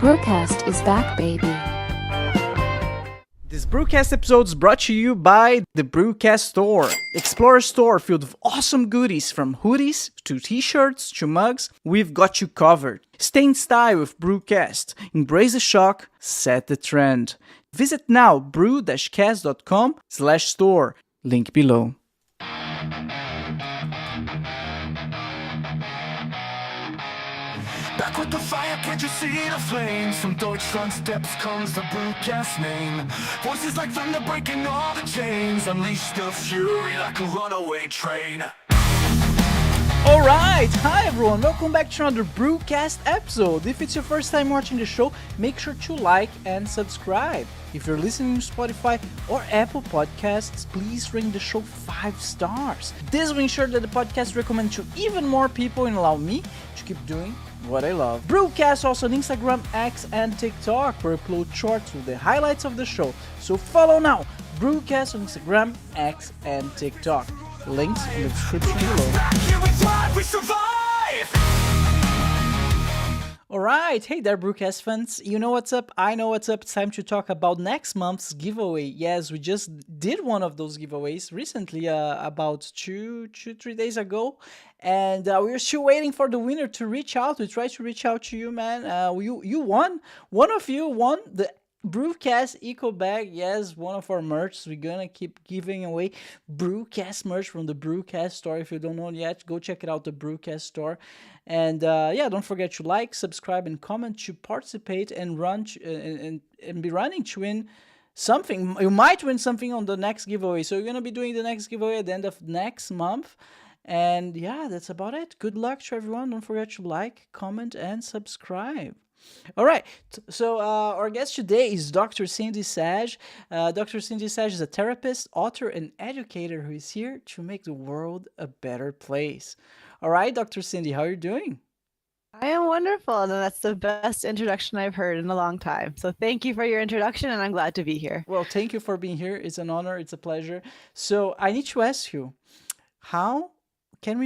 BRUCAST is back, baby. This BRUCAST episode is brought to you by the BRUCAST Store. Explore a store filled with awesome goodies from hoodies to t-shirts to mugs. We've got you covered. Stay in style with BRUCAST. Embrace the shock, set the trend. Visit now brew-cast.com/store. Link below. Back with the fire, can't you see the flames? From Deutschland steps comes the BRUCAST name. Voices like thunder breaking all the chains. Unleash the fury like a runaway train. Alright, hi everyone, welcome back to another BRUCAST episode. If it's your first time watching the show, make sure to like and subscribe. If you're listening to Spotify or Apple Podcasts, please rate the show 5 stars. This will ensure that the podcast recommends to even more people and allow me to keep doing what I love. BRUCAST also on Instagram, X, and TikTok, where I upload shorts with the highlights of the show. So follow now, BRUCAST on Instagram, X, and TikTok. Links in the description below. Alright, hey there BRUCAST fans, you know what's up, I know what's up, it's time to talk about next month's giveaway. Yes, we just did one of those giveaways recently, about 3 days ago, and we're still waiting for the winner to reach out. We tried to reach out to you, man. You won, one of you won the BRUCAST Eco Bag. Yes, one of our merch. We're gonna keep giving away BRUCAST merch from the BRUCAST store. If you don't know it yet, go check it out, the BRUCAST store. And yeah, don't forget to like, subscribe, and comment to participate and and be running to win something. You might win something on the next giveaway. So we're gonna be doing the next giveaway at the end of next month. And yeah, that's about it. Good luck to everyone. Don't forget to like, comment, and subscribe. All right, so our guest today is Dr. Cindi Saj. Dr. Cindi Saj is a therapist, author, and educator who is here to make the world a better place. All right, Dr. Cindi, how are you doing? I am wonderful, and that's the best introduction I've heard in a long time. So thank you for your introduction, and I'm glad to be here. Well, thank you for being here. It's an honor. It's a pleasure. So I need to ask you, how can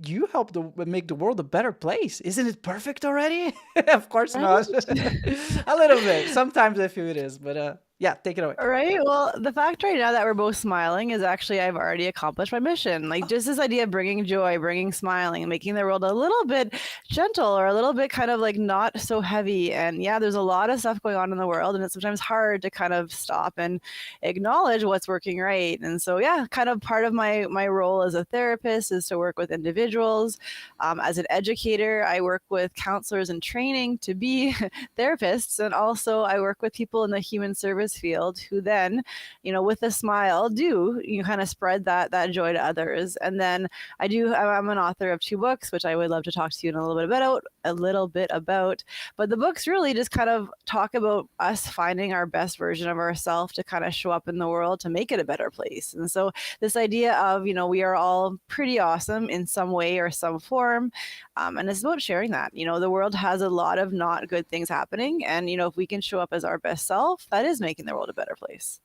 you help make the world a better place? Isn't it perfect already? Of course not. A little bit. Sometimes I feel it is, but yeah, take it away. All right. Well, the fact right now that we're both smiling is actually I've already accomplished my mission. Like just this idea of bringing joy, bringing smiling, and making the world a little bit gentle or a little bit kind of like not so heavy. And yeah, there's a lot of stuff going on in the world, and it's sometimes hard to kind of stop and acknowledge what's working right. And so yeah, kind of part of my role as a therapist is to work with individuals. As an educator, I work with counselors in training to be therapists, and also I work with people in the human service field who then, with a smile you kind of spread that joy to others. And then I'm an author of 2 books, which I would love to talk to you in a little bit about. But the books really just kind of talk about us finding our best version of ourselves to kind of show up in the world to make it a better place. And so this idea of, we are all pretty awesome in some way or some form. And it's about sharing that, the world has a lot of not good things happening. And, if we can show up as our best self, that is making the world a better place.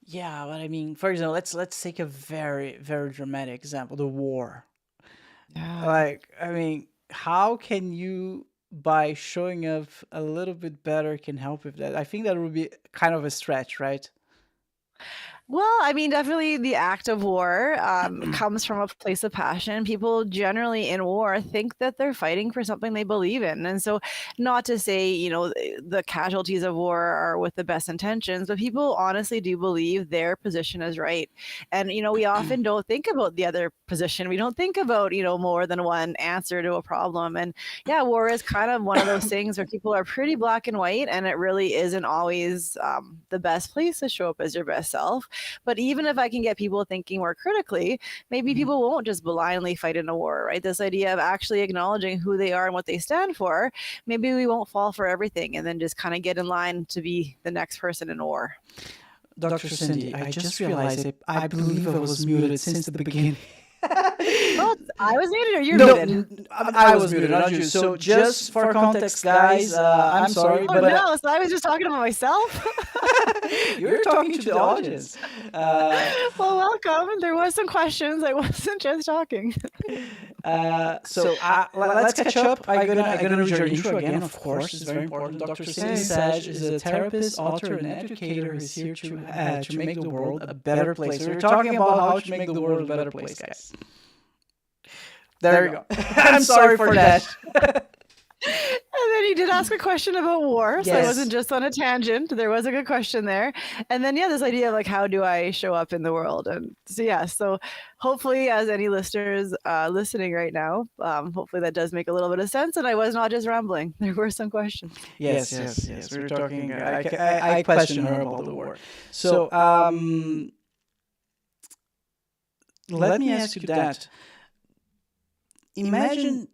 Yeah, but I mean, for example, let's take a very, very dramatic example, the war. Yeah. Like, I mean, how can you, by showing up a little bit better, can help with that? I think that would be kind of a stretch, right? Well, I mean, definitely the act of war comes from a place of passion. People generally in war think that they're fighting for something they believe in. And so not to say, the casualties of war are with the best intentions, but people honestly do believe their position is right. And, we often don't think about the other position. We don't think about, more than one answer to a problem. And yeah, war is kind of one of those things where people are pretty black and white, and it really isn't always the best place to show up as your best self. But even if I can get people thinking more critically, maybe people won't just blindly fight in a war, right? This idea of actually acknowledging who they are and what they stand for, maybe we won't fall for everything and then just kind of get in line to be the next person in war. Dr. Cindi, I just realized I believe I was muted since the beginning. Well, I was muted or you're No, muted? I was muted, not you. So just for context, guys, I'm sorry, Oh but no, so I was just talking about myself. you're talking to the audience. Well, welcome. There was some questions. I wasn't just talking. Let's catch up. I'm gonna read your intro again. Of course, it's very important. Dr. Cindi Saj is a therapist, author, and educator who's here to make the world a better place. We're talking about how to make the world a better place, guys. There you go. I'm sorry for that. And then you did ask a question about war, so I Yes. wasn't just on a tangent. There was a good question there. And then, yeah, this idea of like, how do I show up in the world? And so, yeah, so hopefully as any listeners listening right now, hopefully that does make a little bit of sense. And I was not just rambling. There were some questions. Yes. We were talking. I question her about the war. So, let me ask you that. Imagine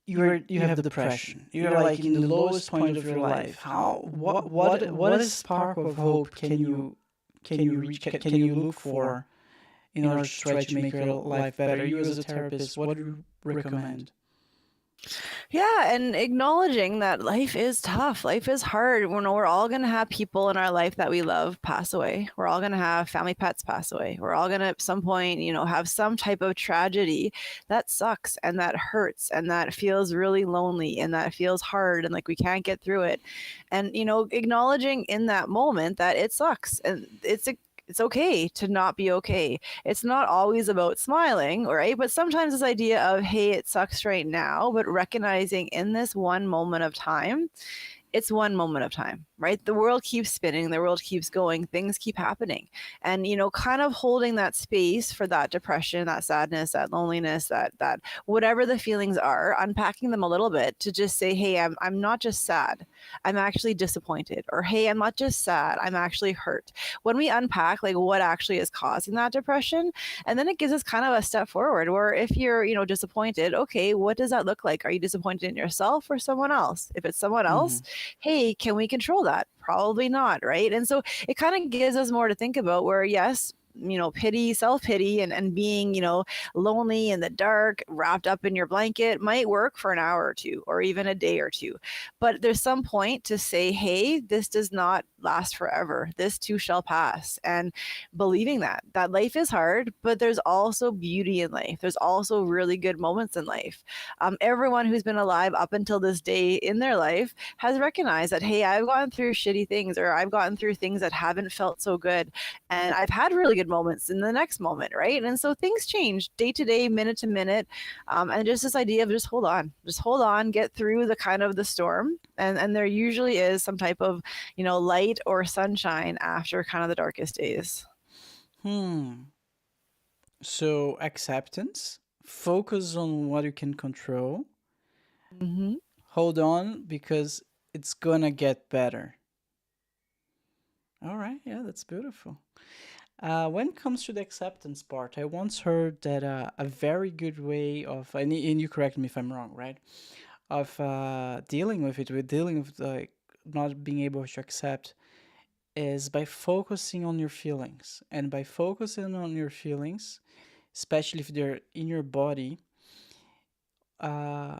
you have depression. You're like in the lowest point of your life. What is spark of hope can you reach? Can you look for in order to try to make your life better? You as a therapist, what do you recommend? Yeah, and acknowledging that life is tough. Life is hard. We're all going to have people in our life that we love pass away. We're all going to have family pets pass away. We're all going to at some point, have some type of tragedy that sucks and that hurts and that feels really lonely and that feels hard and like we can't get through it. And, acknowledging in that moment that it sucks and it's okay to not be okay. It's not always about smiling, right? But sometimes this idea of, hey, it sucks right now, but recognizing in this one moment of time, it's one moment of time, right? The world keeps spinning, the world keeps going, things keep happening. And, kind of holding that space for that depression, that sadness, that loneliness, that whatever the feelings are, unpacking them a little bit to just say, hey, I'm not just sad, I'm actually disappointed. Or, hey, I'm not just sad, I'm actually hurt. When we unpack like what actually is causing that depression, and then it gives us kind of a step forward where if you're, disappointed, okay, what does that look like? Are you disappointed in yourself or someone else? If it's someone else, hey, can we control that? Probably not, right? And so it kind of gives us more to think about where, yes, pity, self-pity and being, lonely in the dark, wrapped up in your blanket might work for an hour or two or even a day or two. But there's some point to say, hey, this does not last forever. This too shall pass. And believing that life is hard, but there's also beauty in life. There's also really good moments in life. Everyone who's been alive up until this day in their life has recognized that, hey, I've gone through shitty things or I've gotten through things that haven't felt so good. And I've had really good moments in the next moment, right? And so things change day to day, minute to minute. And just this idea of just hold on, get through the kind of the storm. And there usually is some type of, light or sunshine after kind of the darkest days. So acceptance, focus on what you can control. Hold on because it's gonna get better. All right, yeah, that's beautiful. When it comes to the acceptance part, I once heard that a very good way of, and you correct me if I'm wrong, right? Of dealing with it, with dealing with like not being able to accept, is by focusing on your feelings. And by focusing on your feelings, especially if they're in your body, uh,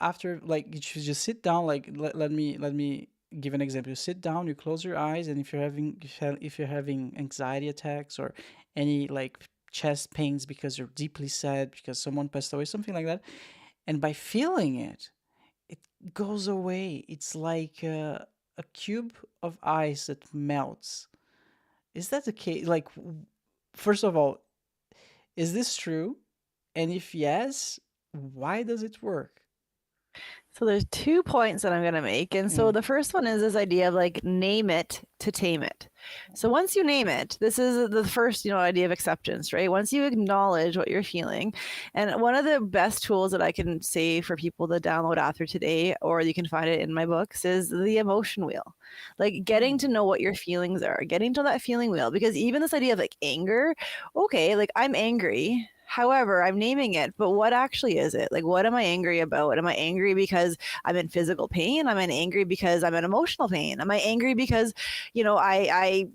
after like you should just sit down. Like let me give an example. You sit down, you close your eyes, and if you're having anxiety attacks or any like chest pains because you're deeply sad because someone passed away, something like that, and by feeling it, it goes away. It's like a cube of ice that melts. Is that the case? Like, first of all, is this true? And if yes, why does it work? So there's 2 points that I'm going to make. And so the first one is this idea of like name it to tame it. So once you name it, this is the first, idea of acceptance, right? Once you acknowledge what you're feeling. And one of the best tools that I can say for people to download after today, or you can find it in my books, is the emotion wheel. Like getting to know what your feelings are, getting to that feeling wheel, because even this idea of like anger, okay, like I'm angry. However, I'm naming it, but what actually is it? Like, what am I angry about? Am I angry because I'm in physical pain? Am I angry because I'm in emotional pain? Am I angry because, I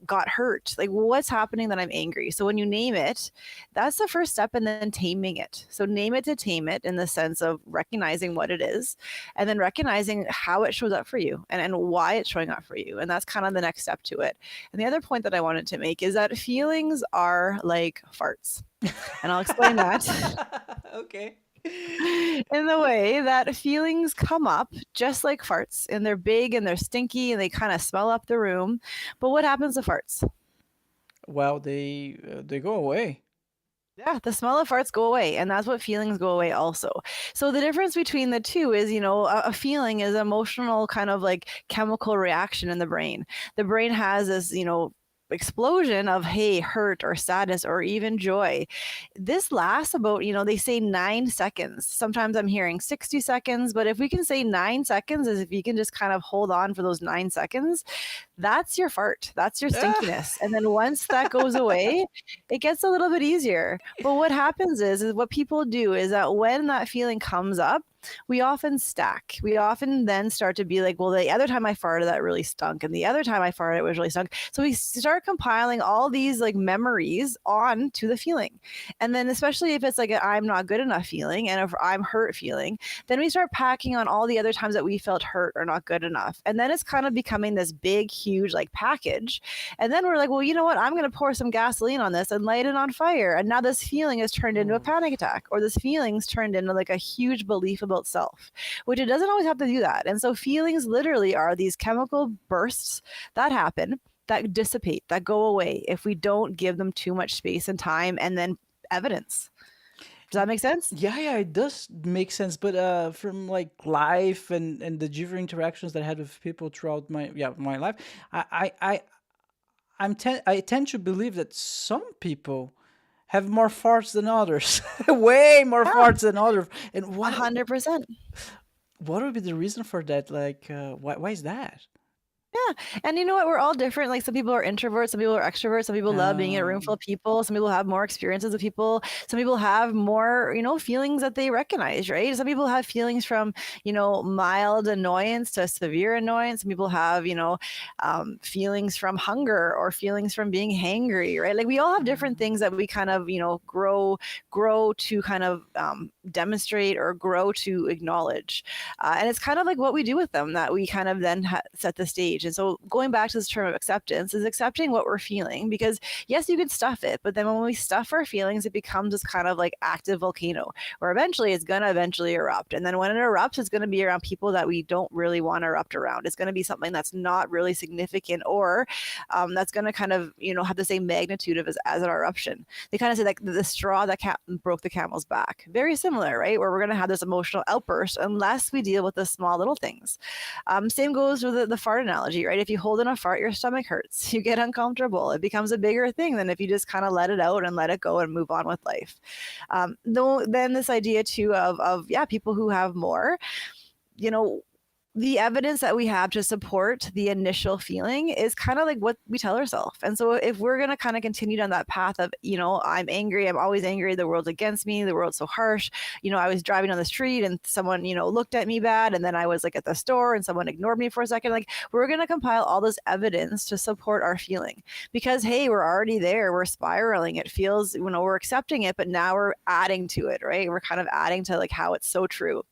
got hurt? Like, what's happening that I'm angry? So when you name it, that's the first step, and then taming it. So name it to tame it in the sense of recognizing what it is, and then recognizing how it shows up for you and why it's showing up for you. And that's kind of the next step to it. And the other point that I wanted to make is that feelings are like farts. And I'll explain that. Okay. In the way that feelings come up just like farts, and they're big and they're stinky and they kind of smell up the room. But what happens to farts? Well, they go away. Yeah, the smell of farts go away, and that's what feelings go away also. So the difference between the two is, a feeling is emotional kind of like chemical reaction in the brain. The brain has this, explosion of hey, hurt or sadness or even joy. This lasts about, they say 9 seconds. Sometimes I'm hearing 60 seconds, but if we can say 9 seconds, is if you can just kind of hold on for those 9 seconds, that's your fart. That's your stinkiness. And then once that goes away, it gets a little bit easier. But what happens is what people do is that when that feeling comes up, we often stack. We often then start to be like, well, the other time I farted, that really stunk. And the other time I farted, it was really stunk. So we start compiling all these like memories on to the feeling. And then, especially if it's like a I'm not good enough feeling and if I'm hurt feeling, then we start packing on all the other times that we felt hurt or not good enough. And then it's kind of becoming this big, huge like package. And then we're like, well, you know what? I'm going to pour some gasoline on this and light it on fire. And now this feeling is turned into a panic attack, or this feeling's turned into like a huge belief about self, which it doesn't always have to do that. And so feelings literally are these chemical bursts that happen, that dissipate, that go away if we don't give them too much space and time and then evidence. Does that make sense? Yeah, it does make sense. But from like life and the different interactions that I had with people throughout my life, I tend to believe that some people have more farts than others, way more farts than others. And 100%. what would be the reason for that? Like, why is that? Yeah. And you know what? We're all different. Like some people are introverts, some people are extroverts, some people love being in a room full of people, some people have more experiences with people, some people have more, feelings that they recognize, right? Some people have feelings from, mild annoyance to severe annoyance. Some people have, feelings from hunger or feelings from being hangry, right? Like we all have different things that we kind of, grow to kind of demonstrate or grow to acknowledge. And it's kind of like what we do with them that we kind of then set the stage. And so going back to this term of acceptance is accepting what we're feeling, because yes, you could stuff it, but then when we stuff our feelings, it becomes this kind of like active volcano where eventually it's going to eventually erupt. And then when it erupts, it's going to be around people that we don't really want to erupt around. It's going to be something that's not really significant, or that's going to kind of, have the same magnitude of as an eruption. They kind of say like the straw that broke the camel's back. Very similar, right? Where we're going to have this emotional outburst unless we deal with the small little things. Same goes with the fart analogy, right? If you hold in a fart, your stomach hurts. You get uncomfortable. It becomes a bigger thing than if you just kind of let it out and let it go and move on with life. Though then this idea too of people who have more, the evidence that we have to support the initial feeling is kind of like what we tell ourselves. And so if we're going to kind of continue down that path of, I'm angry, I'm always angry, the world's against me, the world's so harsh, I was driving on the street and someone, looked at me bad, and then I was like at the store and someone ignored me for a second, like we're going to compile all this evidence to support our feeling, because hey, we're already there, we're spiraling, it feels, we're accepting it, but now we're adding to it, right? We're kind of adding to like how it's so true.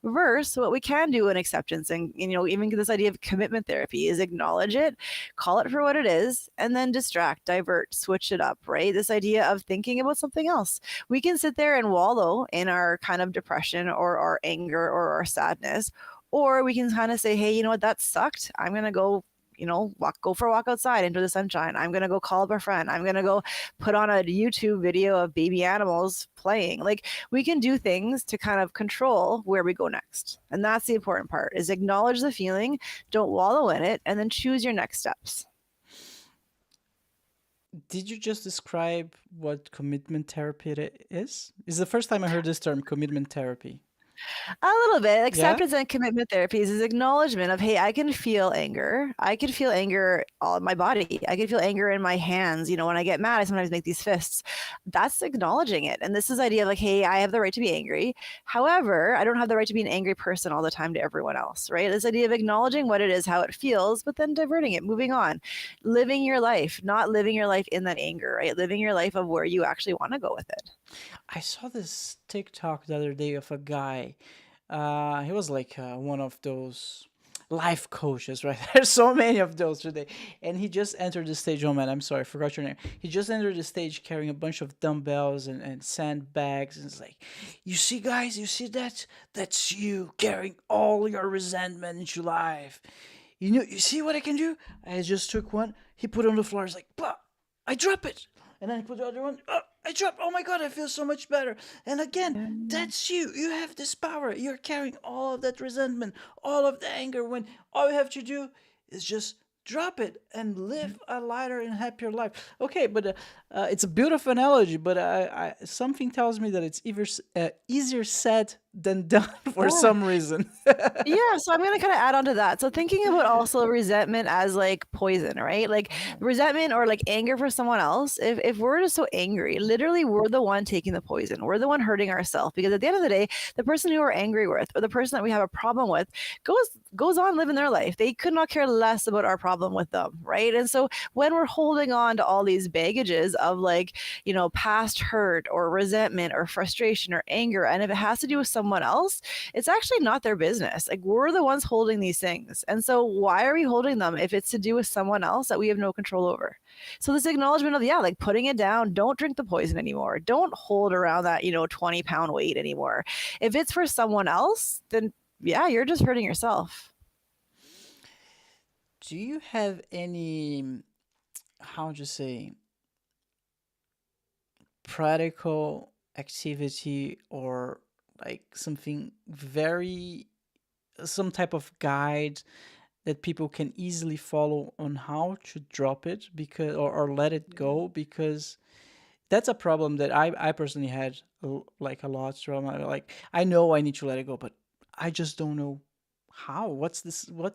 Reverse, what we can do in acceptance, and even this idea of commitment therapy, is acknowledge it, call it for what it is, and then distract, divert, switch it up, right? This idea of thinking about something else. We can sit there and wallow in our kind of depression or our anger or our sadness, or we can kind of say, hey, you know what, that sucked, I'm gonna go go for a walk outside into the sunshine. I'm going to go call up a friend. I'm going to go put on a YouTube video of baby animals playing. Like we can do things to kind of control where we go next. And that's the important part, is acknowledge the feeling, don't wallow in it, and then choose your next steps. Did you just describe what commitment therapy is? It's the first time I heard this term, commitment therapy. A little bit. Acceptance and commitment therapies is acknowledgement of, hey, I can feel anger. I can feel anger all in my body. I can feel anger in my hands. When I get mad, I sometimes make these fists. That's acknowledging it. And this is the idea of like, hey, I have the right to be angry. However, I don't have the right to be an angry person all the time to everyone else, right? This idea of acknowledging what it is, how it feels, but then diverting it, moving on, living your life, not living your life in that anger, right? Living your life of where you actually want to go with it. I saw this TikTok the other day of a guy. He was like one of those life coaches, right? There's so many of those today. And he just entered the stage. Oh man, I'm sorry, I forgot your name. He just entered the stage carrying a bunch of dumbbells and sandbags. And it's like, you see, guys, you see that? That's you carrying all your resentment into life. You see what I can do? I just took one. He put it on the floor. It's like, bah, I drop it. And then I put the other one. Oh, I drop. Oh my God, I feel so much better. And again, that's you. You have this power. You're carrying all of that resentment, all of the anger. When all you have to do is just drop it and live a lighter and happier life. Okay, but it's a beautiful analogy. But something tells me that it's easier said than done for Yeah. some reason. Yeah, so I'm gonna kind of add on to that. So thinking about also resentment as like poison, right? Like resentment or like anger for someone else. If we're just so angry, literally we're the one taking the poison. We're the one hurting ourselves because at the end of the day, the person who we're angry with or the person that we have a problem with goes on living their life. They could not care less about our problem with them, right? And so when we're holding on to all these baggages of like, past hurt or resentment or frustration or anger, and if it has to do with someone else, it's actually not their business. Like we're the ones holding these things. And so why are we holding them if it's to do with someone else that we have no control over? So this acknowledgement of, like putting it down, don't drink the poison anymore. Don't hold around that, 20-pound weight anymore. If it's for someone else, then yeah, you're just hurting yourself. Do you have any, how would you say, practical activity or like something very, some type of guide that people can easily follow on how to drop it because or let it go? Because that's a problem that I personally had like a lot throughout my, like I know I need to let it go, but I just don't know how. What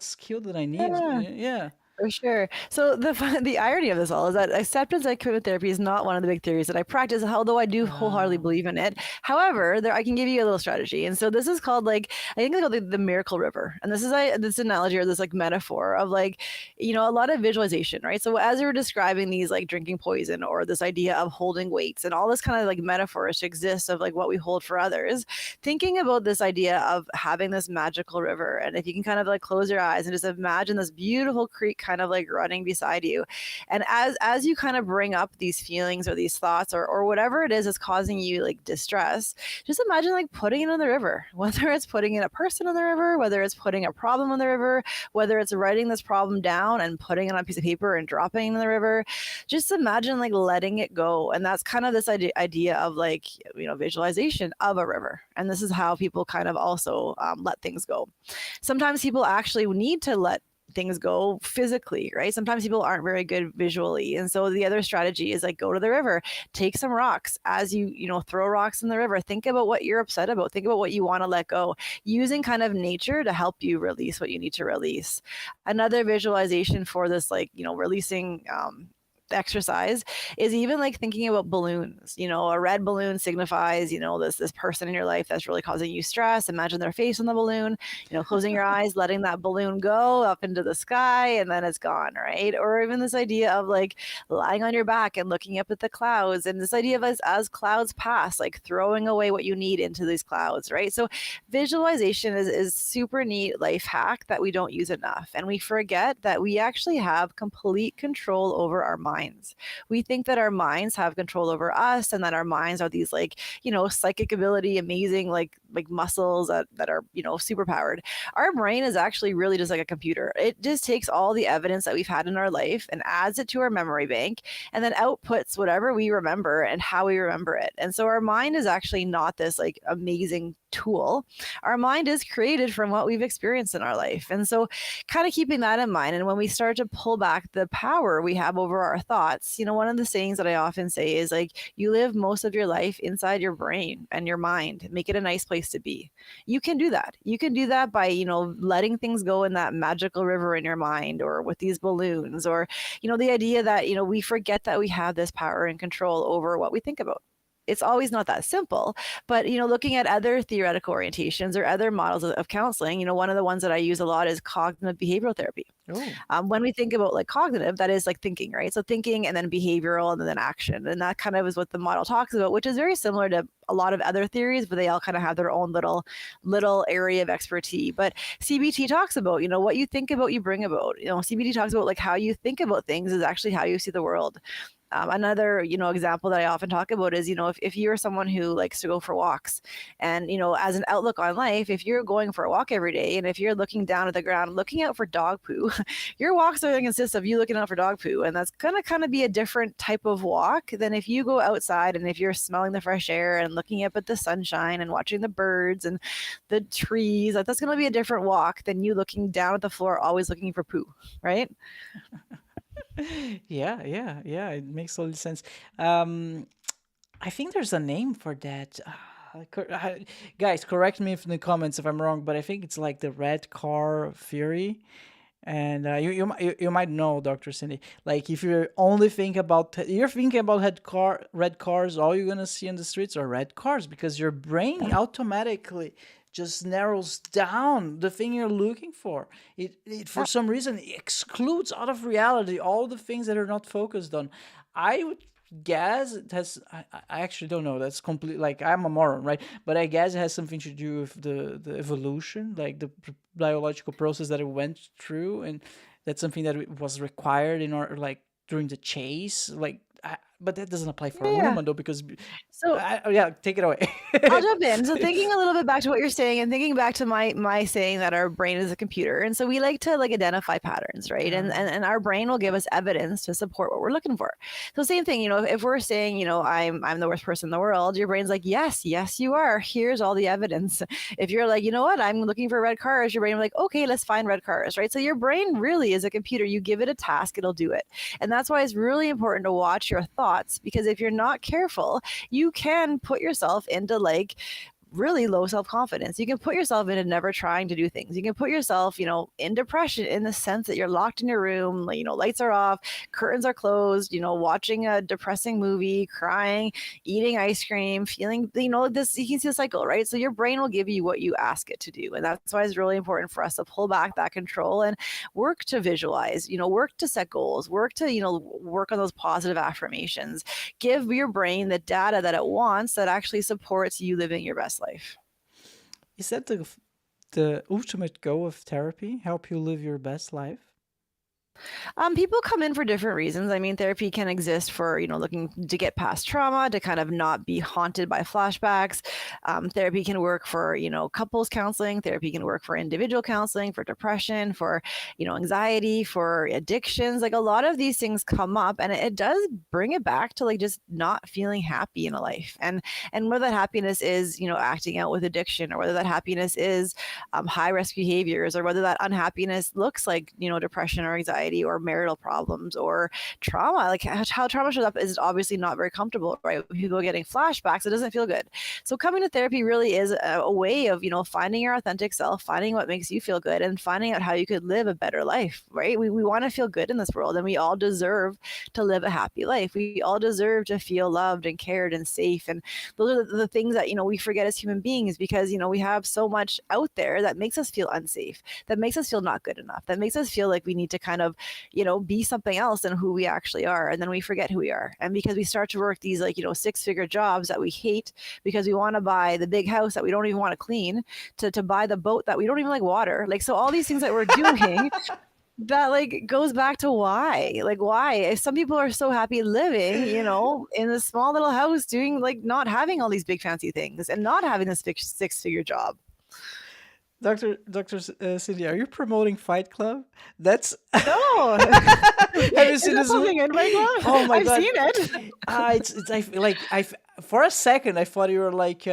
skill that I need? Yeah. Yeah. For sure. So the irony of this all is that acceptance and commitment therapy is not one of the big theories that I practice, although I do wholeheartedly Oh. believe in it. However, I can give you a little strategy. And so this is called like, I think it's called the miracle river. And this is this analogy or this like metaphor of like, a lot of visualization, right? So as we were describing these like drinking poison or this idea of holding weights and all this kind of like metaphors exists of like what we hold for others, thinking about this idea of having this magical river. And if you can kind of like close your eyes and just imagine this beautiful creek kind of like running beside you, and as you kind of bring up these feelings or these thoughts or whatever it is that's causing you like distress, just imagine like putting it in the river, whether it's putting in a person in the river, whether it's putting a problem in the river, whether it's writing this problem down and putting it on a piece of paper and dropping it in the river. Just imagine like letting it go. And that's kind of this idea of like, visualization of a river. And this is how people kind of also let things go. Sometimes people actually need to let things go physically, right? Sometimes people aren't very good visually. And so the other strategy is like go to the river, take some rocks as you throw rocks in the river. Think about what you're upset about. Think about what you want to let go, using kind of nature to help you release what you need to release. Another visualization for this, like, releasing exercise is even like thinking about balloons. A red balloon signifies, this person in your life that's really causing you stress. Imagine their face on the balloon, closing your eyes, letting that balloon go up into the sky, and then it's gone, right? Or even this idea of like lying on your back and looking up at the clouds, and this idea of as clouds pass, like throwing away what you need into these clouds, right? So visualization is super neat life hack that we don't use enough, and we forget that we actually have complete control over our minds. We think that our minds have control over us and that our minds are these like, psychic ability, amazing like muscles that are, super powered. Our brain is actually really just like a computer. It just takes all the evidence that we've had in our life and adds it to our memory bank and then outputs whatever we remember and how we remember it. And so our mind is actually not this like amazing tool. Our mind is created from what we've experienced in our life. And so kind of keeping that in mind. And when we start to pull back the power we have over our thoughts, one of the sayings that I often say is like, you live most of your life inside your brain and your mind. Make it a nice place to be. You can do that. You can do that by, letting things go in that magical river in your mind or with these balloons or, the idea that, we forget that we have this power and control over what we think about. It's always not that simple. But, looking at other theoretical orientations or other models of counseling, one of the ones that I use a lot is cognitive behavioral therapy. Oh, When we think about like cognitive, that is like thinking, right? So thinking and then behavioral and then action. And that kind of is what the model talks about, which is very similar to a lot of other theories, but they all kind of have their own little area of expertise. But CBT talks about, what you think about, you bring about. CBT talks about like how you think about things is actually how you see the world. Another, example that I often talk about is, if you're someone who likes to go for walks and, as an outlook on life, if you're going for a walk every day and if you're looking down at the ground, looking out for dog poo, your walks are going to consist of you looking out for dog poo. And that's going to kind of be a different type of walk than if you go outside and if you're smelling the fresh air and looking up at the sunshine and watching the birds and the trees. That's going to be a different walk than you looking down at the floor, always looking for poo, right? yeah. It makes total sense. Um, I think there's a name for that. Guys, correct me if in the comments if I'm wrong, but I think it's like the red car theory. And you might know, Dr. Cindy. Like if you're only think about you're thinking about red cars, all you're gonna see on the streets are red cars because your brain automatically just narrows down the thing you're looking for. It for some reason excludes out of reality all the things that are not focused on. I would guess it has. I actually don't know. That's complete. Like I'm a moron, right? But I guess it has something to do with the evolution, like the biological process that it went through, and that's something that was required in order, like during the chase, like. But that doesn't apply for a Yeah. woman though, because So yeah, take it away. I'll jump in. So thinking a little bit back to what you're saying and thinking back to my saying that our brain is a computer. And so we like to like identify patterns, right? And our brain will give us evidence to support what we're looking for. So same thing, if we're saying, I'm the worst person in the world, your brain's like, yes, you are. Here's all the evidence. If you're like, you know what, I'm looking for red cars, your brain will be like, okay, let's find red cars, right? So your brain really is a computer. You give it a task, it'll do it. And that's why it's really important to watch your thoughts, because if you're not careful, you can put yourself into like really low self-confidence. You can put yourself into never trying to do things. You can put yourself, in depression in the sense that you're locked in your room, lights are off, curtains are closed, watching a depressing movie, crying, eating ice cream, feeling, this, you can see the cycle, right? So your brain will give you what you ask it to do. And that's why it's really important for us to pull back that control and work to visualize, work to set goals, work to, work on those positive affirmations. Give your brain the data that it wants that actually supports you living your best life. Is that the ultimate goal of therapy? Help you live your best life? People come in for different reasons. I mean, therapy can exist for, looking to get past trauma, to kind of not be haunted by flashbacks. Therapy can work for, couples counseling. Therapy can work for individual counseling, for depression, for, anxiety, for addictions. Like a lot of these things come up and it does bring it back to like just not feeling happy in a life. And whether that happiness is, acting out with addiction, or whether that happiness is high risk behaviors, or whether that unhappiness looks like, depression or anxiety or marital problems or trauma. Like how trauma shows up is obviously not very comfortable, right? People are getting flashbacks, it doesn't feel good. So coming to therapy really is a way of, finding your authentic self, finding what makes you feel good, and finding out how you could live a better life, right? We want to feel good in this world, and we all deserve to live a happy life. We all deserve to feel loved and cared and safe. And those are the things that, we forget as human beings, because, we have so much out there that makes us feel unsafe, that makes us feel not good enough, that makes us feel like we need to kind of, be something else than who we actually are. And then we forget who we are. And because we start to work these like, 6-figure jobs that we hate, because we want to buy the big house that we don't even want to clean, to buy the boat that we don't even like water. Like, so all these things that we're doing that like goes back to why, if some people are so happy living, in a small little house doing like not having all these big fancy things and not having this 6-figure job. Dr. Cindy, are you promoting Fight Club? That's No. have you seen this something movie? in my glove? Oh my I've God. seen it. It's I feel like for a second I thought you were like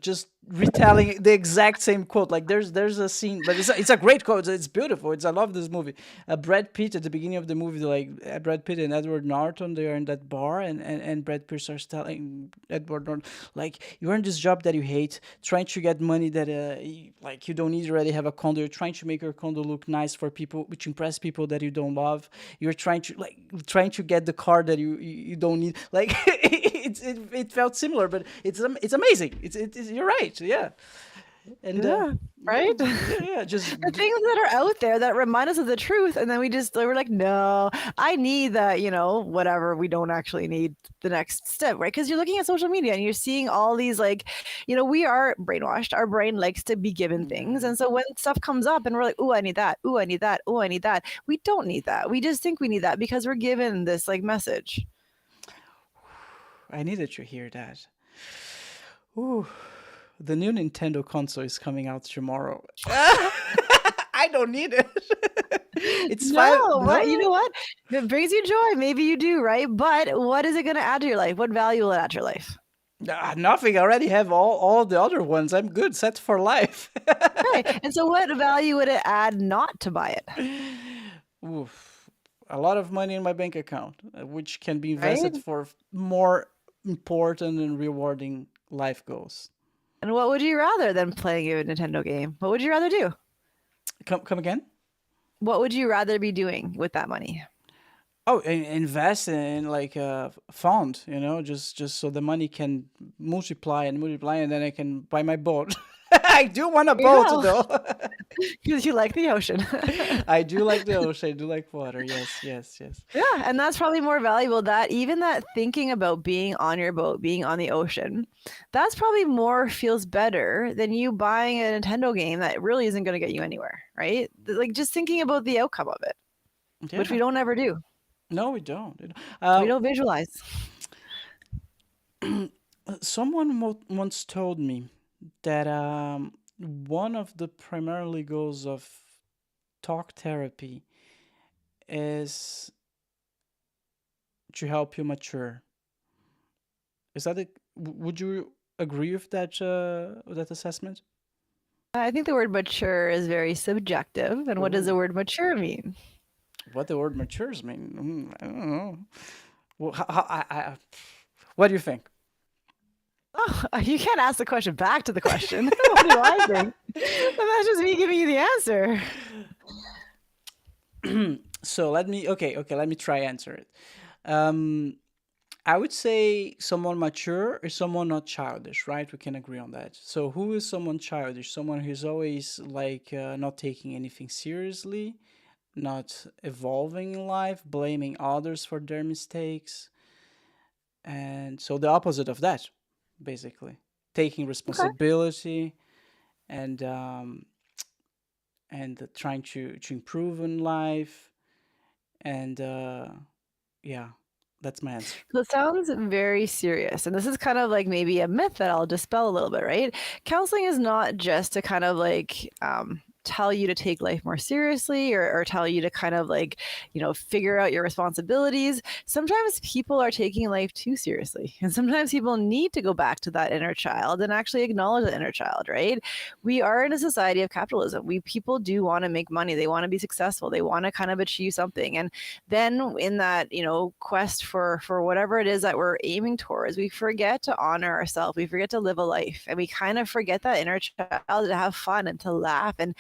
just retelling the exact same quote. Like there's a scene, but it's a great quote. It's beautiful. I love this movie. Brad Pitt at the beginning of the movie, like Brad Pitt and Edward Norton, they are in that bar, and Brad Pitt starts telling Edward Norton, like, you're in this job that you hate, trying to get money that you don't need, already have a condo. You're trying to make your condo look nice for people, which impress people that you don't love. You're trying to get the car that you don't need. Like it's it felt similar, but it's amazing. It's you're right. Yeah. And Yeah, right? just The things that are out there that remind us of the truth, and then we're like, no, I need that, whatever. We don't actually need the next step, right? Because you're looking at social media and you're seeing all these, like, we are brainwashed. Our brain likes to be given things, and so when stuff comes up and we're like, oh, I need that, oh, I need that, oh, I need that, we don't need that. We just think we need that because we're given this like message. I needed to hear that. Ooh, the new Nintendo console is coming out tomorrow. I don't need it. It's fine. No, but you know what? If it brings you joy, maybe you do, right? But what is it going to add to your life? What value will it add to your life? Nothing. I already have all the other ones. I'm good, set for life. Right. And so what value would it add not to buy it? Oof. A lot of money in my bank account, which can be invested Right? for more important and rewarding life goals. And what would you rather than playing a Nintendo game? What would you rather do? Come again? What would you rather be doing with that money? Oh, invest in like a fund, just so the money can multiply, and then I can buy my boat. I do want a There you boat go. though. Because you like the ocean. I do like the ocean. I do like water. Yes. Yeah, and that's probably more valuable, that even that thinking about being on your boat, being on the ocean, that's probably more feels better than you buying a Nintendo game that really isn't going to get you anywhere, right? Like just thinking about the outcome of it, which we Yeah. don't ever do. No, we don't. We don't visualize. Someone once told me that one of the primarily goals of talk therapy is to help you mature. Is that would you agree with that assessment? I think the word mature is very subjective. And what does the Ooh. word mature mean? What the word matures mean? I don't know. Well, what do you think? Oh, you can't ask the question back to the question. What do I think? And that's just me giving you the answer. So let me try answer it. I would say someone mature is someone not childish, right? We can agree on that. So who is someone childish? Someone who's always like not taking anything seriously, not evolving in life, blaming others for their mistakes. And so the opposite of that, basically, taking Okay. responsibility and trying to improve in life. And yeah, that's my answer. So it sounds very serious. And this is kind of like maybe a myth that I'll dispel a little bit, right? Counseling is not just to kind of like tell you to take life more seriously, or tell you to kind of like, figure out your responsibilities. Sometimes people are taking life too seriously. And sometimes people need to go back to that inner child and actually acknowledge the inner child, right? We are in a society of capitalism. People do want to make money. They want to be successful. They want to kind of achieve something. And then in that, quest for whatever it is that we're aiming towards, we forget to honor ourselves. We forget to live a life, and we kind of forget that inner child to have fun and to laugh. And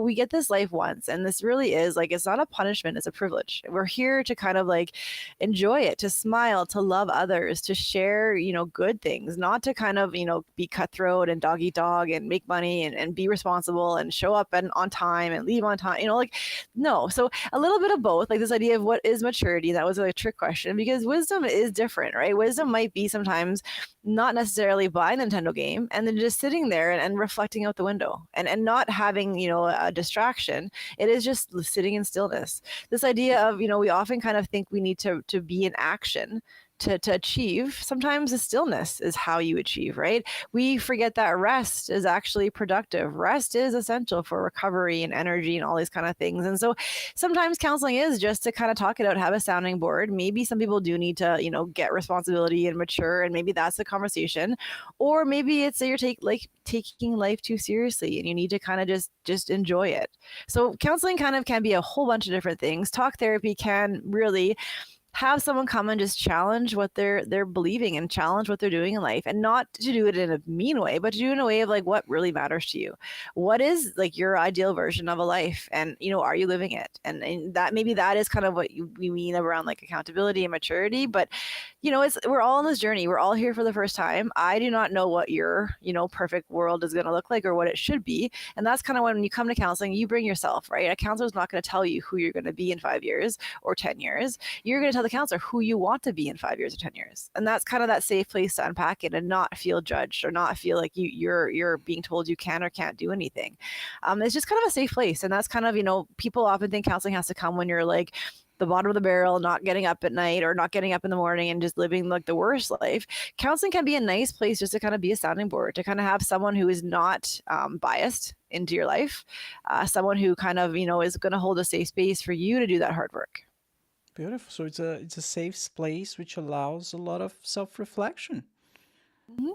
we get this life once, and this really is like, it's not a punishment, it's a privilege. We're here to kind of like enjoy it, to smile, to love others, to share, good things, not to kind of, be cutthroat and dog eat dog and make money and be responsible and show up and on time and leave on time, like, no. So a little bit of both, like this idea of what is maturity. That was a trick question, because wisdom is different, right? Wisdom might be sometimes not necessarily buying a Nintendo game and then just sitting there and reflecting out the window and not having, a distraction. It is just sitting in stillness. This idea of, we often kind of think we need to be in action to achieve. Sometimes the stillness is how you achieve, right? We forget that rest is actually productive. Rest is essential for recovery and energy and all these kind of things. And so sometimes counseling is just to kind of talk it out, have a sounding board. Maybe some people do need to, get responsibility and mature, and maybe that's the conversation. Or maybe it's that you're taking life too seriously and you need to kind of just enjoy it. So counseling kind of can be a whole bunch of different things. Talk therapy can really have someone come and just challenge what they're believing and challenge what they're doing in life, and not to do it in a mean way, but to do it in a way of like what really matters to you. What is like your ideal version of a life, and are you living it? And that maybe that is kind of what we mean around like accountability and maturity. But it's we're all on this journey. We're all here for the first time. I do not know what your perfect world is going to look like or what it should be. And that's kind of when you come to counseling, you bring yourself, right? A counselor is not going to tell you who you're going to be in 5 years or 10 years. You're going to tell the counselor who you want to be in 5 years or 10 years. And that's kind of that safe place to unpack it and not feel judged or not feel like you're being told you can or can't do anything. It's just kind of a safe place. And that's kind of, people often think counseling has to come when you're like the bottom of the barrel, not getting up at night or not getting up in the morning and just living like the worst life. Counseling can be a nice place just to kind of be a sounding board, to kind of have someone who is not biased into your life, someone who kind of, is going to hold a safe space for you to do that hard work. Beautiful. So it's a safe place which allows a lot of self-reflection. Mhm.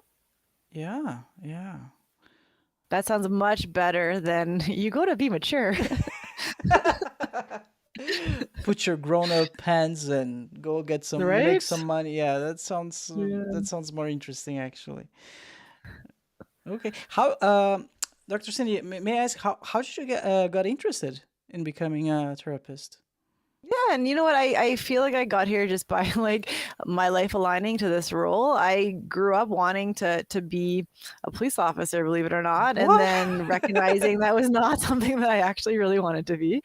Yeah, yeah. That sounds much better than you go to be mature. Put your grown-up pants and go get some make Right? some money. Yeah, that sounds more interesting actually. Okay. How Dr. Cindy, may I ask how did you got interested in becoming a therapist? Yeah, and you know what? I feel like I got here just by like my life aligning to this role. I grew up wanting to be a police officer, believe it or not, and What? then recognizing that was not something that I actually really wanted to be.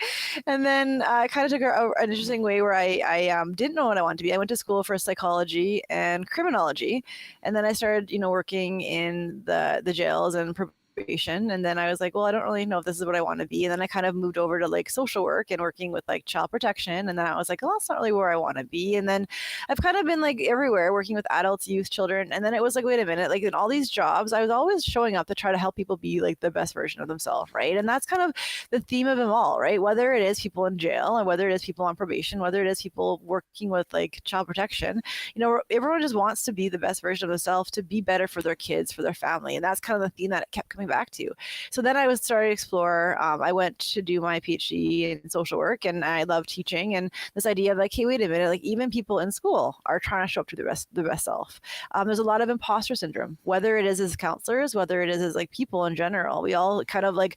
And then I kind of took an interesting way where I didn't know what I wanted to be. I went to school for psychology and criminology, and then I started working in the jails and probation. And then I was like, well, I don't really know if this is what I want to be. And then I kind of moved over to like social work and working with like child protection. And then I was like, oh, that's not really where I want to be. And then I've kind of been like everywhere working with adults, youth, children. And then it was like, wait a minute, like in all these jobs, I was always showing up to try to help people be like the best version of themselves, right? And that's kind of the theme of them all, right? Whether it is people in jail or whether it is people on probation, whether it is people working with like child protection, everyone just wants to be the best version of themselves, to be better for their kids, for their family. And that's kind of the theme that it kept coming back to. So then I was starting to explore. I went to do my PhD in social work, and I love teaching. And this idea of like, hey, wait a minute, like even people in school are trying to show up to the best self. There's a lot of imposter syndrome, whether it is as counselors, whether it is as like people in general. We all kind of like,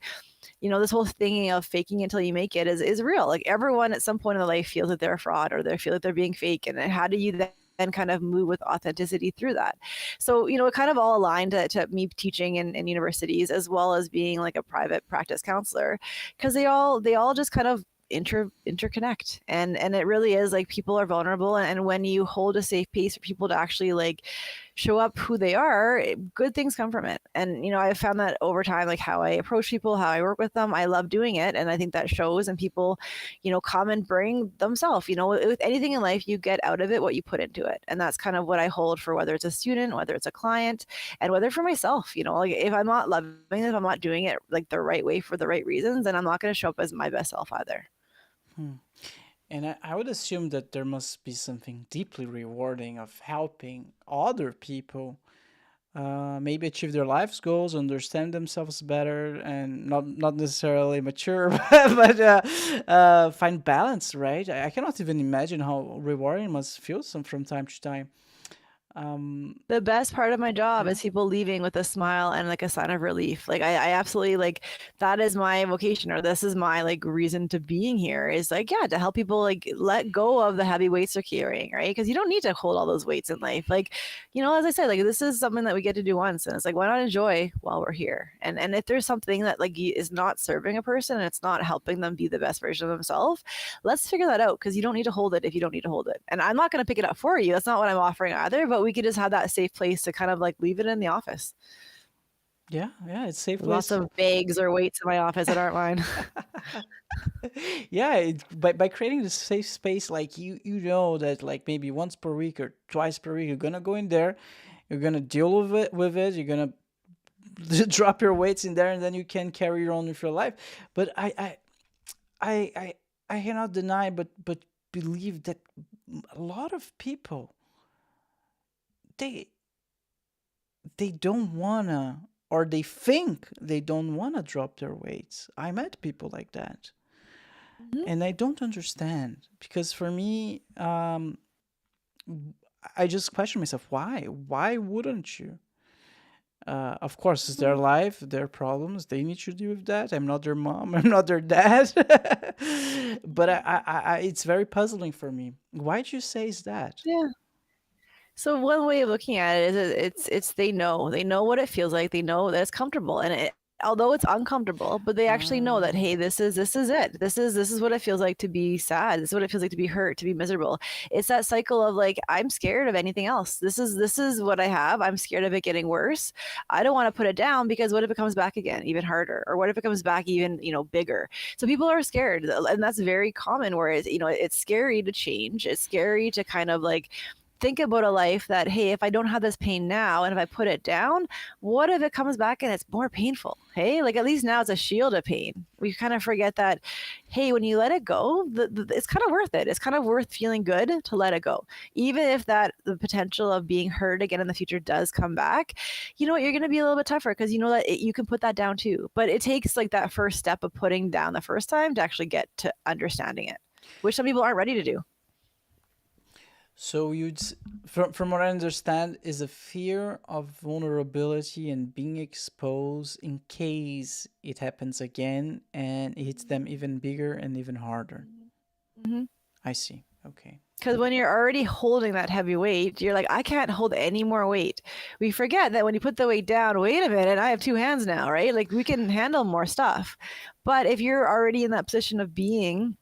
this whole thing of faking until you make it is real. Like everyone at some point in their life feels that they're a fraud or they feel like they're being fake. And how do you then kind of move with authenticity through that? So, it kind of all aligned to me teaching in universities as well as being like a private practice counselor, because they all just kind of interconnect, and it really is like people are vulnerable, and when you hold a safe pace for people to actually like show up who they are, good things come from it. And I found that over time, like how I approach people, how I work with them, I love doing it, and I think that shows. And people come and bring themselves. With anything in life, you get out of it what you put into it, and that's kind of what I hold for whether it's a student, whether it's a client, and whether for myself. Like if I'm not loving it, if I'm not doing it like the right way for the right reasons, then I'm not going to show up as my best self either. And I would assume that there must be something deeply rewarding of helping other people maybe achieve their life's goals, understand themselves better, and not necessarily mature, but find balance, right? I cannot even imagine how rewarding it must feel from time to time. The best part of my job Yeah. is people leaving with a smile and like a sign of relief. Like I absolutely like that is my vocation, or this is my like reason to being here, is like, yeah, to help people like let go of the heavy weights they're carrying, right? Because you don't need to hold all those weights in life. Like, as I said, like this is something that we get to do once, and it's like, why not enjoy while we're here? And if there's something that like is not serving a person and it's not helping them be the best version of themselves, let's figure that out, because you don't need to hold it if you don't need to hold it. And I'm not going to pick it up for you. That's not what I'm offering either. But we could just have that safe place to kind of like leave it in the office. Yeah, it's safe Lots place. of bags or weights in my office that aren't mine. Yeah, by creating this safe space, like you know that like maybe once per week or twice per week, you're gonna go in there, you're gonna deal with it, you're gonna drop your weights in there, and then you can carry on with your life. But I cannot deny, but believe that a lot of people they they don't wanna, or they think they don't wanna drop their weights. I met people like that. Mhm. And I don't understand, because for me, I just question myself, why? Why wouldn't you? Of course, it's their life, their problems. They need to deal with that. I'm not their mom. I'm not their dad. But it's very puzzling for me. Why'd you say is that? Yeah. So one way of looking at it is it's they know what it feels like. They know that it's comfortable, and although it's uncomfortable, but they actually know that, hey, this is it. This is what it feels like to be sad. This is what it feels like to be hurt, to be miserable. It's that cycle of like, I'm scared of anything else. This is what I have. I'm scared of it getting worse. I don't want to put it down, because what if it comes back again even harder, or what if it comes back even bigger? So people are scared, and that's very common. Where it's scary to change. It's scary to kind of like think about a life that, hey, if I don't have this pain now and if I put it down, what if it comes back and it's more painful? Hey, like at least now it's a shield of pain. We kind of forget that, hey, when you let it go, it's kind of worth it. It's kind of worth feeling good to let it go. Even if the potential of being hurt again in the future does come back, you know what, you're going to be a little bit tougher, because you know that you can put that down too. But it takes like that first step of putting down the first time to actually get to understanding it, which some people aren't ready to do. So from what I understand, is a fear of vulnerability and being exposed in case it happens again and it hits them even bigger and even harder. Mm-hmm. I see. Okay. Because when you're already holding that heavy weight, you're like, I can't hold any more weight. We forget that when you put the weight down, wait a minute, I have two hands now, right? Like we can handle more stuff. But if you're already in that position of being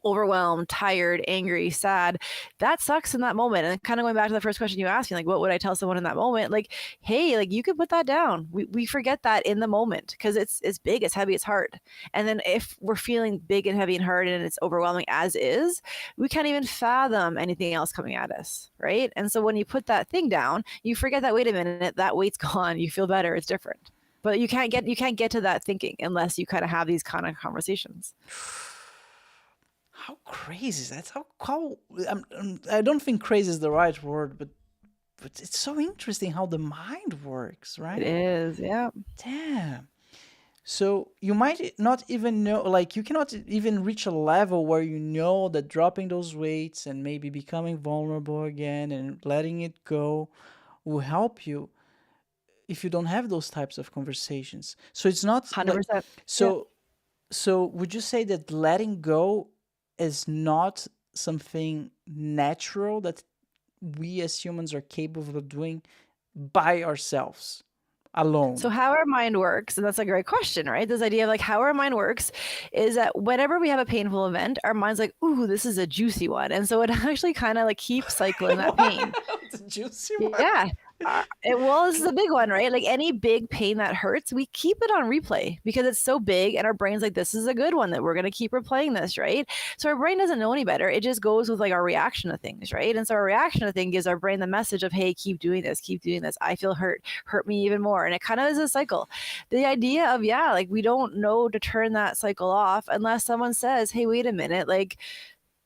overwhelmed, tired, angry, sad, that sucks in that moment. And kind of going back to the first question you asked me, like, what would I tell someone in that moment? Like, hey, like you can put that down. We forget that in the moment, because it's big, it's heavy, it's hard. And then if we're feeling big and heavy and hard and it's overwhelming as is, we can't even fathom anything else coming at us, right? And so when you put that thing down, you forget that, wait a minute, that weight's gone. You feel better. It's different. But you can't get to that thinking unless you kind of have these kind of conversations. How crazy is that? I don't think crazy is the right word, but it's so interesting how the mind works, right? It is, yeah. Damn. So you might not even know, like you cannot even reach a level where you know that dropping those weights and maybe becoming vulnerable again and letting it go will help you if you don't have those types of conversations. So it's not like, 100%. so would you say that letting go is not something natural that we as humans are capable of doing by ourselves alone? So how our mind works, and that's a great question, right? This idea of like how our mind works is that whenever we have a painful event, our mind's like, ooh, this is a juicy one. And so it actually kind of like keeps cycling that pain. It's a juicy one. Yeah. Well, this is a big one, right? Like any big pain that hurts, we keep it on replay because it's so big, and our brain's like, this is a good one that we're going to keep replaying this, right? So our brain doesn't know any better. It just goes with like our reaction to things, right? And so our reaction to things gives our brain the message of, hey, keep doing this, keep doing this. I feel hurt me even more. And it kind of is a cycle. The idea of, yeah, like we don't know to turn that cycle off unless someone says, hey, wait a minute, like,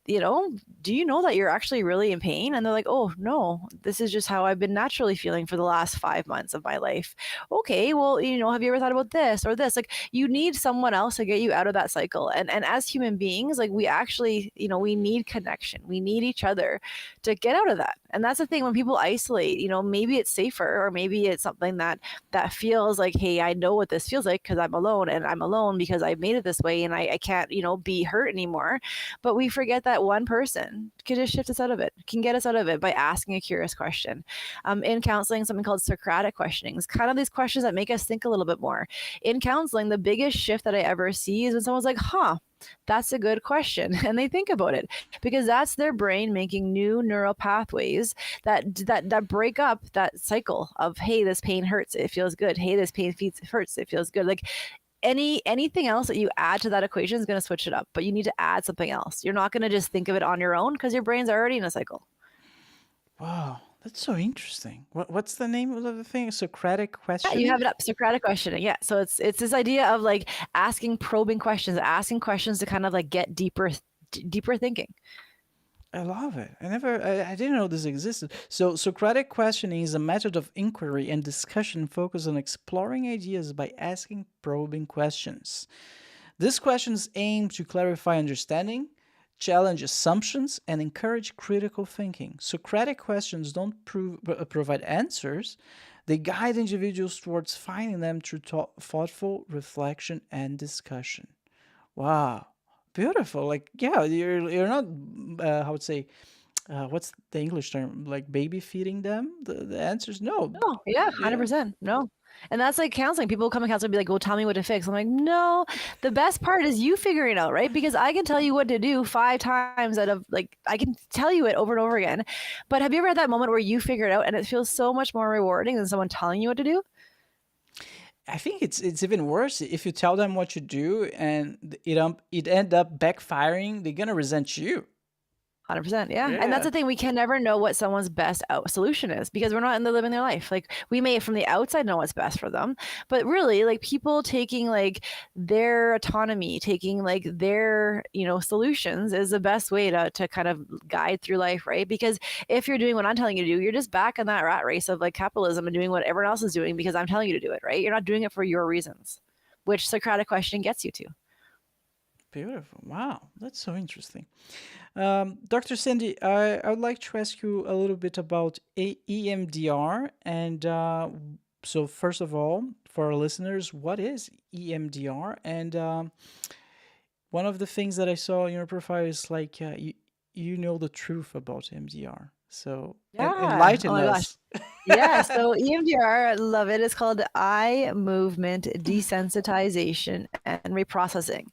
you know, do you know that you're actually really in pain? And they're like, oh, no, this is just how I've been naturally feeling for the last 5 months of my life. Okay, well, you know, have you ever thought about this or this? Like, you need someone else to get you out of that cycle. And as human beings, like we actually, you know, we need connection. We need each other to get out of that. And that's the thing, when people isolate, you know, maybe it's safer, or maybe it's something that feels like, hey, I know what this feels like because I'm alone, and I'm alone because I made it this way, and I can't, you know, be hurt anymore. But we forget that one person can just shift us out of it, can get us out of it by asking a curious question. In counseling, something called Socratic questionings, kind of these questions that make us think a little bit more. In counseling, the biggest shift that I ever see is when someone's like, that's a good question. And they think about it, because that's their brain making new neural pathways that break up that cycle of, hey, this pain hurts, it feels good. Hey, this pain hurts, it feels good. Like anything else that you add to that equation is going to switch it up, but you need to add something else. You're not going to just think of it on your own because your brain's already in a cycle. Wow, that's so interesting. What's the name of the thing? Socratic question? Yeah, you have it up. Socratic questioning. Yeah. So it's this idea of like asking probing questions, asking questions to kind of like get deeper thinking. I love it. I didn't know this existed. So Socratic questioning is a method of inquiry and discussion focused on exploring ideas by asking probing questions. These questions aim to clarify understanding, challenge assumptions, and encourage critical thinking. Socratic questions don't provide answers, they guide individuals towards finding them through thoughtful reflection and discussion. Wow, beautiful! Like, yeah, you're not how to say what's the English term? Like baby feeding them? The answer is no. Oh, yeah, Yeah. 100%. No. And that's like counseling. People come to counseling and be like, well, tell me what to fix. I'm like, no, the best part is you figuring it out, right? Because I can tell you what to do 5 times out of like, I can tell you it over and over again. But have you ever had that moment where you figure it out and it feels so much more rewarding than someone telling you what to do? I think it's even worse if you tell them what to do and it end up backfiring. They're gonna resent you. 100%. Yeah. And Yeah. that's the thing. We can never know what someone's best solution is because we're not in the living their life. Like we may from the outside know what's best for them, but really like people taking like their autonomy, taking like their, solutions is the best way to kind of guide through life, right? Because if you're doing what I'm telling you to do, you're just back in that rat race of like capitalism and doing what everyone else is doing because I'm telling you to do it, right? You're not doing it for your reasons, which Socratic question gets you to. Beautiful. Wow, that's so interesting. Dr. Cindi, I would like to ask you a little bit about EMDR. And so, first of all, for our listeners, what is EMDR? And one of the things that I saw in your profile is like you know the truth about EMDR. So, Yeah. enlighten Oh my gosh. us. Yeah, so EMDR, I love it. It's called eye movement desensitization and reprocessing.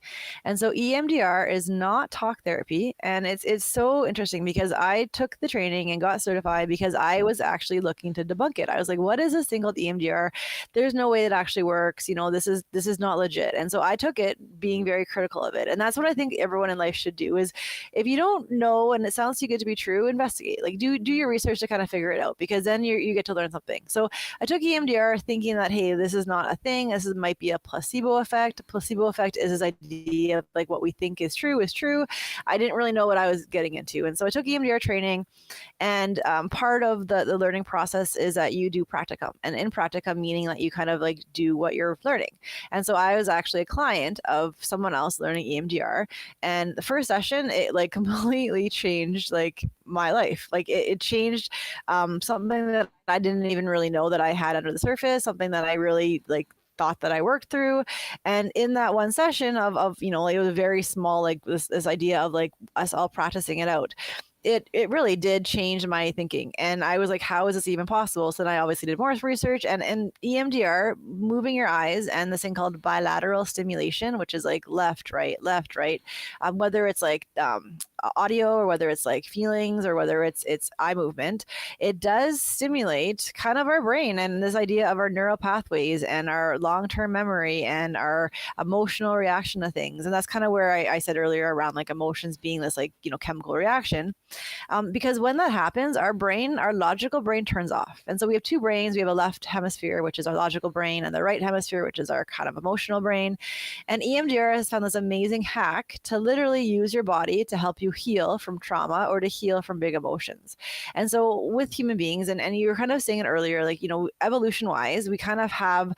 And so EMDR is not talk therapy, and it's so interesting because I took the training and got certified because I was actually looking to debunk it. I was like, what is this thing called EMDR? There's no way it actually works. This is not legit. And so I took it being very critical of it. And that's what I think everyone in life should do is if you don't know and it sounds too good to be true, investigate. Like do your research to kind of figure it out because then you get to learn something. So I took EMDR thinking that, hey, this is not a thing. Might be a placebo effect. Placebo effect is this idea of like what we think is true is true. I didn't really know what I was getting into. And so I took EMDR training and part of the learning process is that you do practicum. And in practicum, meaning that you kind of like do what you're learning. And so I was actually a client of someone else learning EMDR. And the first session, it like completely changed like my life. Like it changed something that I didn't even really know that I had under the surface, something that I really like thought that I worked through. And in that one session of it was a very small, like this idea of like us all practicing it out. It really did change my thinking. And I was like, how is this even possible? So then I obviously did more research and EMDR, moving your eyes and this thing called bilateral stimulation, which is like left, right, whether it's like audio or whether it's like feelings or whether it's eye movement, it does stimulate kind of our brain and this idea of our neural pathways and our long-term memory and our emotional reaction to things. And that's kind of where I said earlier around like emotions being this like, chemical reaction. Because when that happens, our logical brain turns off. And so we have two brains. We have a left hemisphere, which is our logical brain, and the right hemisphere, which is our kind of emotional brain. And EMDR has found this amazing hack to literally use your body to help you heal from trauma or to heal from big emotions. And so with human beings, and you were kind of saying it earlier, like, evolution wise, we kind of have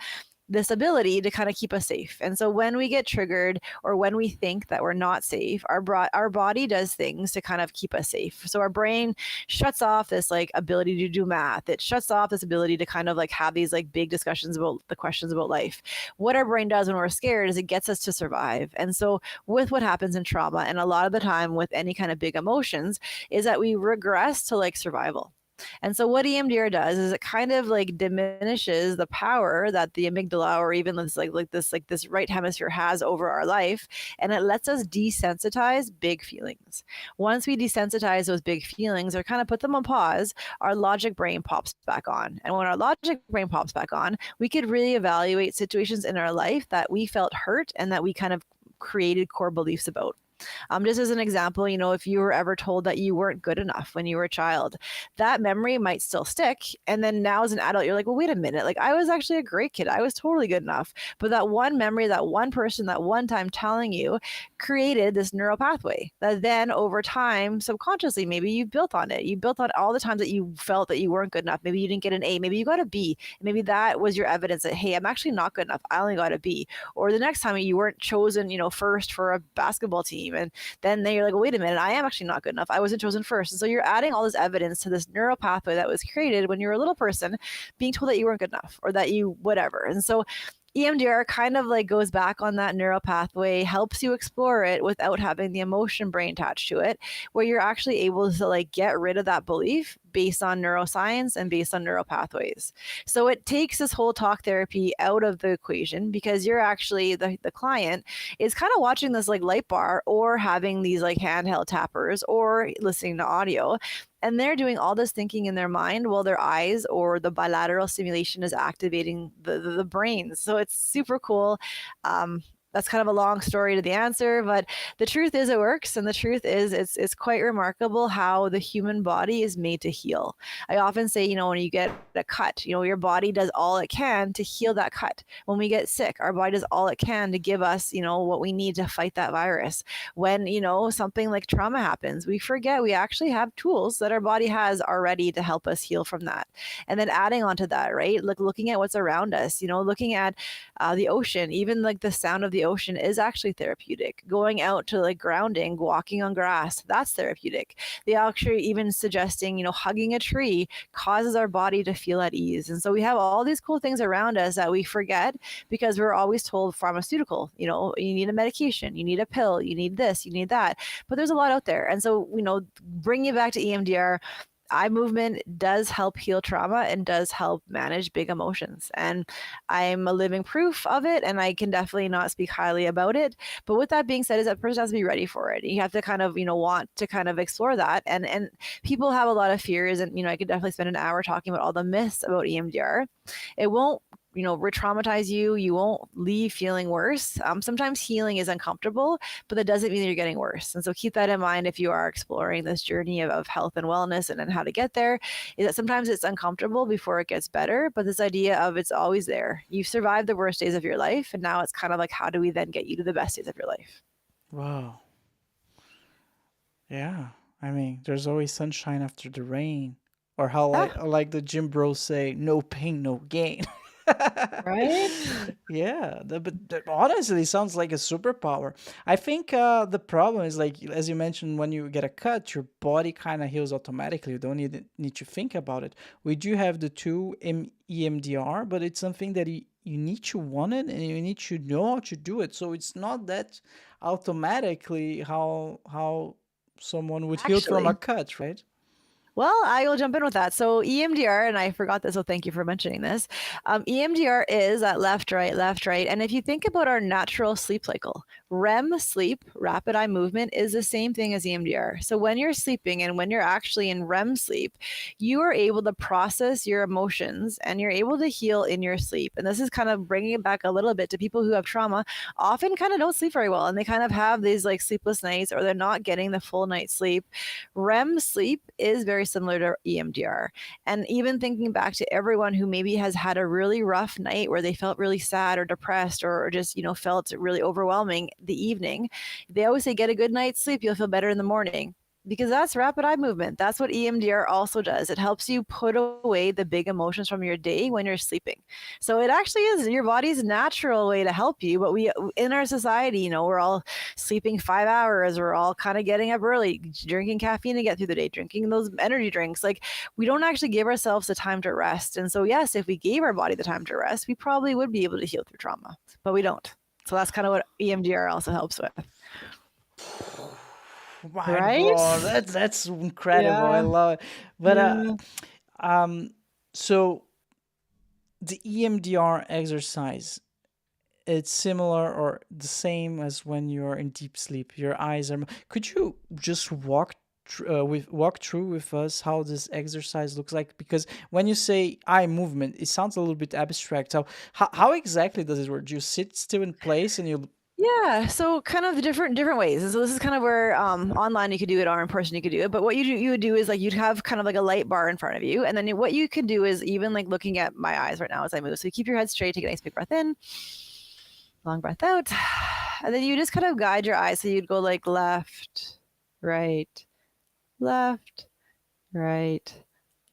this ability to kind of keep us safe. And so when we get triggered or when we think that we're not safe, our body does things to kind of keep us safe. So our brain shuts off this like ability to do math. It shuts off this ability to kind of like have these like big discussions about the questions about life. What our brain does when we're scared is it gets us to survive. And so with what happens in trauma, and a lot of the time with any kind of big emotions, is that we regress to like survival. And so what EMDR does is it kind of like diminishes the power that the amygdala or even this right hemisphere has over our life, and it lets us desensitize big feelings. Once we desensitize those big feelings or kind of put them on pause, our logic brain pops back on. And when our logic brain pops back on, we could really evaluate situations in our life that we felt hurt and that we kind of created core beliefs about. Just as an example, if you were ever told that you weren't good enough when you were a child, that memory might still stick. And then now as an adult, you're like, well, wait a minute, like I was actually a great kid. I was totally good enough. But that one memory, that one person, that one time telling you created this neural pathway that then over time, subconsciously, maybe you built on it. You built on all the times that you felt that you weren't good enough. Maybe you didn't get an A, maybe you got a B. Maybe that was your evidence that, hey, I'm actually not good enough. I only got a B. Or the next time you weren't chosen, first for a basketball team self-esteem. And then you're like, well, wait a minute, I am actually not good enough. I wasn't chosen first. And so you're adding all this evidence to this neural pathway that was created when you were a little person, being told that you weren't good enough or that you whatever. And so EMDR kind of like goes back on that neural pathway, helps you explore it without having the emotion brain attached to it, where you're actually able to like get rid of that belief based on neuroscience and based on neural pathways. So it takes this whole talk therapy out of the equation, because you're actually the client is kind of watching this like light bar or having these like handheld tappers or listening to audio, and they're doing all this thinking in their mind while their eyes or the bilateral stimulation is activating the brain. So it's super cool. That's kind of a long story to the answer, but the truth is it works. And the truth is it's quite remarkable how the human body is made to heal. I often say, you know, when you get a cut, you know, your body does all it can to heal that cut. When we get sick, our body does all it can to give us, you know, what we need to fight that virus. When, you know, something like trauma happens, we forget we actually have tools that our body has already to help us heal from that. And then adding on to that, right? Looking at what's around us, you know, looking at the ocean, even like the sound of the ocean is actually therapeutic. Going out to like grounding, walking on grass, that's therapeutic. They actually even suggesting, you know, hugging a tree causes our body to feel at ease. And so we have all these cool things around us that we forget because we're always told pharmaceutical, you know, you need a medication, you need a pill, you need this, you need that. But there's a lot out there. And so, you know, bring you back to EMDR. Eye movement does help heal trauma and does help manage big emotions. And I'm a living proof of it, and I can definitely not speak highly about it. But with that being said, is that person has to be ready for it. You have to kind of, you know, want to kind of explore that. And people have a lot of fears, and, you know, I could definitely spend an hour talking about all the myths about EMDR. It won't, you know, re-traumatize you. You won't leave feeling worse. Sometimes healing is uncomfortable, but that doesn't mean that you're getting worse. And so keep that in mind if you are exploring this journey of health and wellness and how to get there, is that sometimes it's uncomfortable before it gets better, but this idea of it's always there. You've survived the worst days of your life, and now it's kind of like, how do we then get you to the best days of your life? Wow. Yeah. I mean, there's always sunshine after the rain. Or how like the gym bros say, no pain, no gain. Right? Yeah, but that honestly sounds like a superpower. I think the problem is, like as you mentioned, when you get a cut, your body kind of heals automatically. You don't need to think about it. We do have the two EMDR, but it's something that you need to want it and you need to know how to do it. So it's not that automatically how someone would heal from a Actually, cut, right? well, I will jump in with that. So EMDR, and I forgot this, so thank you for mentioning this. EMDR is that left, right, left, right. And if you think about our natural sleep cycle, REM sleep, rapid eye movement, is the same thing as EMDR. So when you're sleeping and when you're actually in REM sleep, you are able to process your emotions and you're able to heal in your sleep. And this is kind of bringing it back a little bit to people who have trauma, often kind of don't sleep very well. And they kind of have these like sleepless nights, or they're not getting the full night's sleep. REM sleep is very similar to EMDR. And even thinking back to everyone who maybe has had a really rough night where they felt really sad or depressed or just, you know, felt really overwhelming the evening, they always say, get a good night's sleep, you'll feel better in the morning. Because that's rapid eye movement. That's what EMDR also does. It helps you put away the big emotions from your day when you're sleeping. So it actually is your body's natural way to help you. But we, in our society, you know, we're all sleeping 5 hours. We're all kind of getting up early, drinking caffeine to get through the day, drinking those energy drinks. Like, we don't actually give ourselves the time to rest. And so, yes, if we gave our body the time to rest, we probably would be able to heal through trauma, but we don't. So that's kind of what EMDR also helps with. Mind Right? blown. That's incredible. I Yeah. love it. But Yeah. so the EMDR exercise, it's similar or the same as when you're in deep sleep. Your eyes are. Could you just walk through with us how this exercise looks like? Because when you say eye movement, it sounds a little bit abstract. So how exactly does it work? Do you sit still in place and you? Yeah, so kind of different ways. And so this is kind of where online you could do it or in person you could do it. But what you would do is like you'd have kind of like a light bar in front of you, and then what you could do is even like looking at my eyes right now as I move. So you keep your head straight, take a nice big breath in, long breath out, and then you just kind of guide your eyes. So you'd go like left, right, left, right,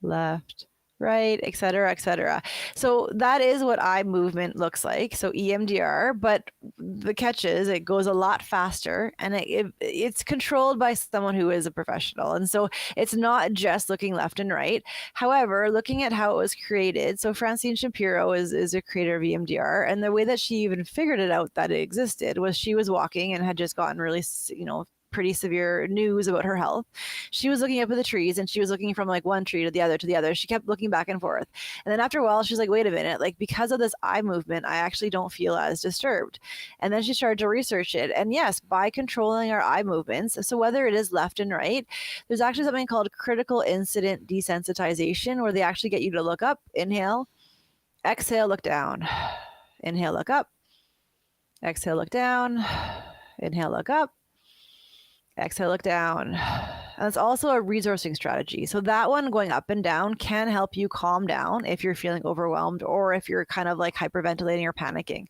left, right, et cetera, et cetera. So that is what eye movement looks like. So EMDR, but the catch is it goes a lot faster, and it's controlled by someone who is a professional. And so it's not just looking left and right. However, looking at how it was created, so Francine Shapiro is a creator of EMDR, and the way that she even figured it out that it existed was she was walking and had just gotten really, pretty severe news about her health. She was looking up at the trees, and she was looking from like one tree to the other to the other. She kept looking back and forth. And then after a while, she's like, wait a minute, like because of this eye movement, I actually don't feel as disturbed. And then she started to research it. And yes, by controlling our eye movements, so whether it is left and right, there's actually something called critical incident desensitization, where they actually get you to look up, inhale, exhale, look down, inhale, look up, exhale, look down, inhale, look up, exhale, look down. And it's also a resourcing strategy. So that one going up and down can help you calm down if you're feeling overwhelmed or if you're kind of like hyperventilating or panicking.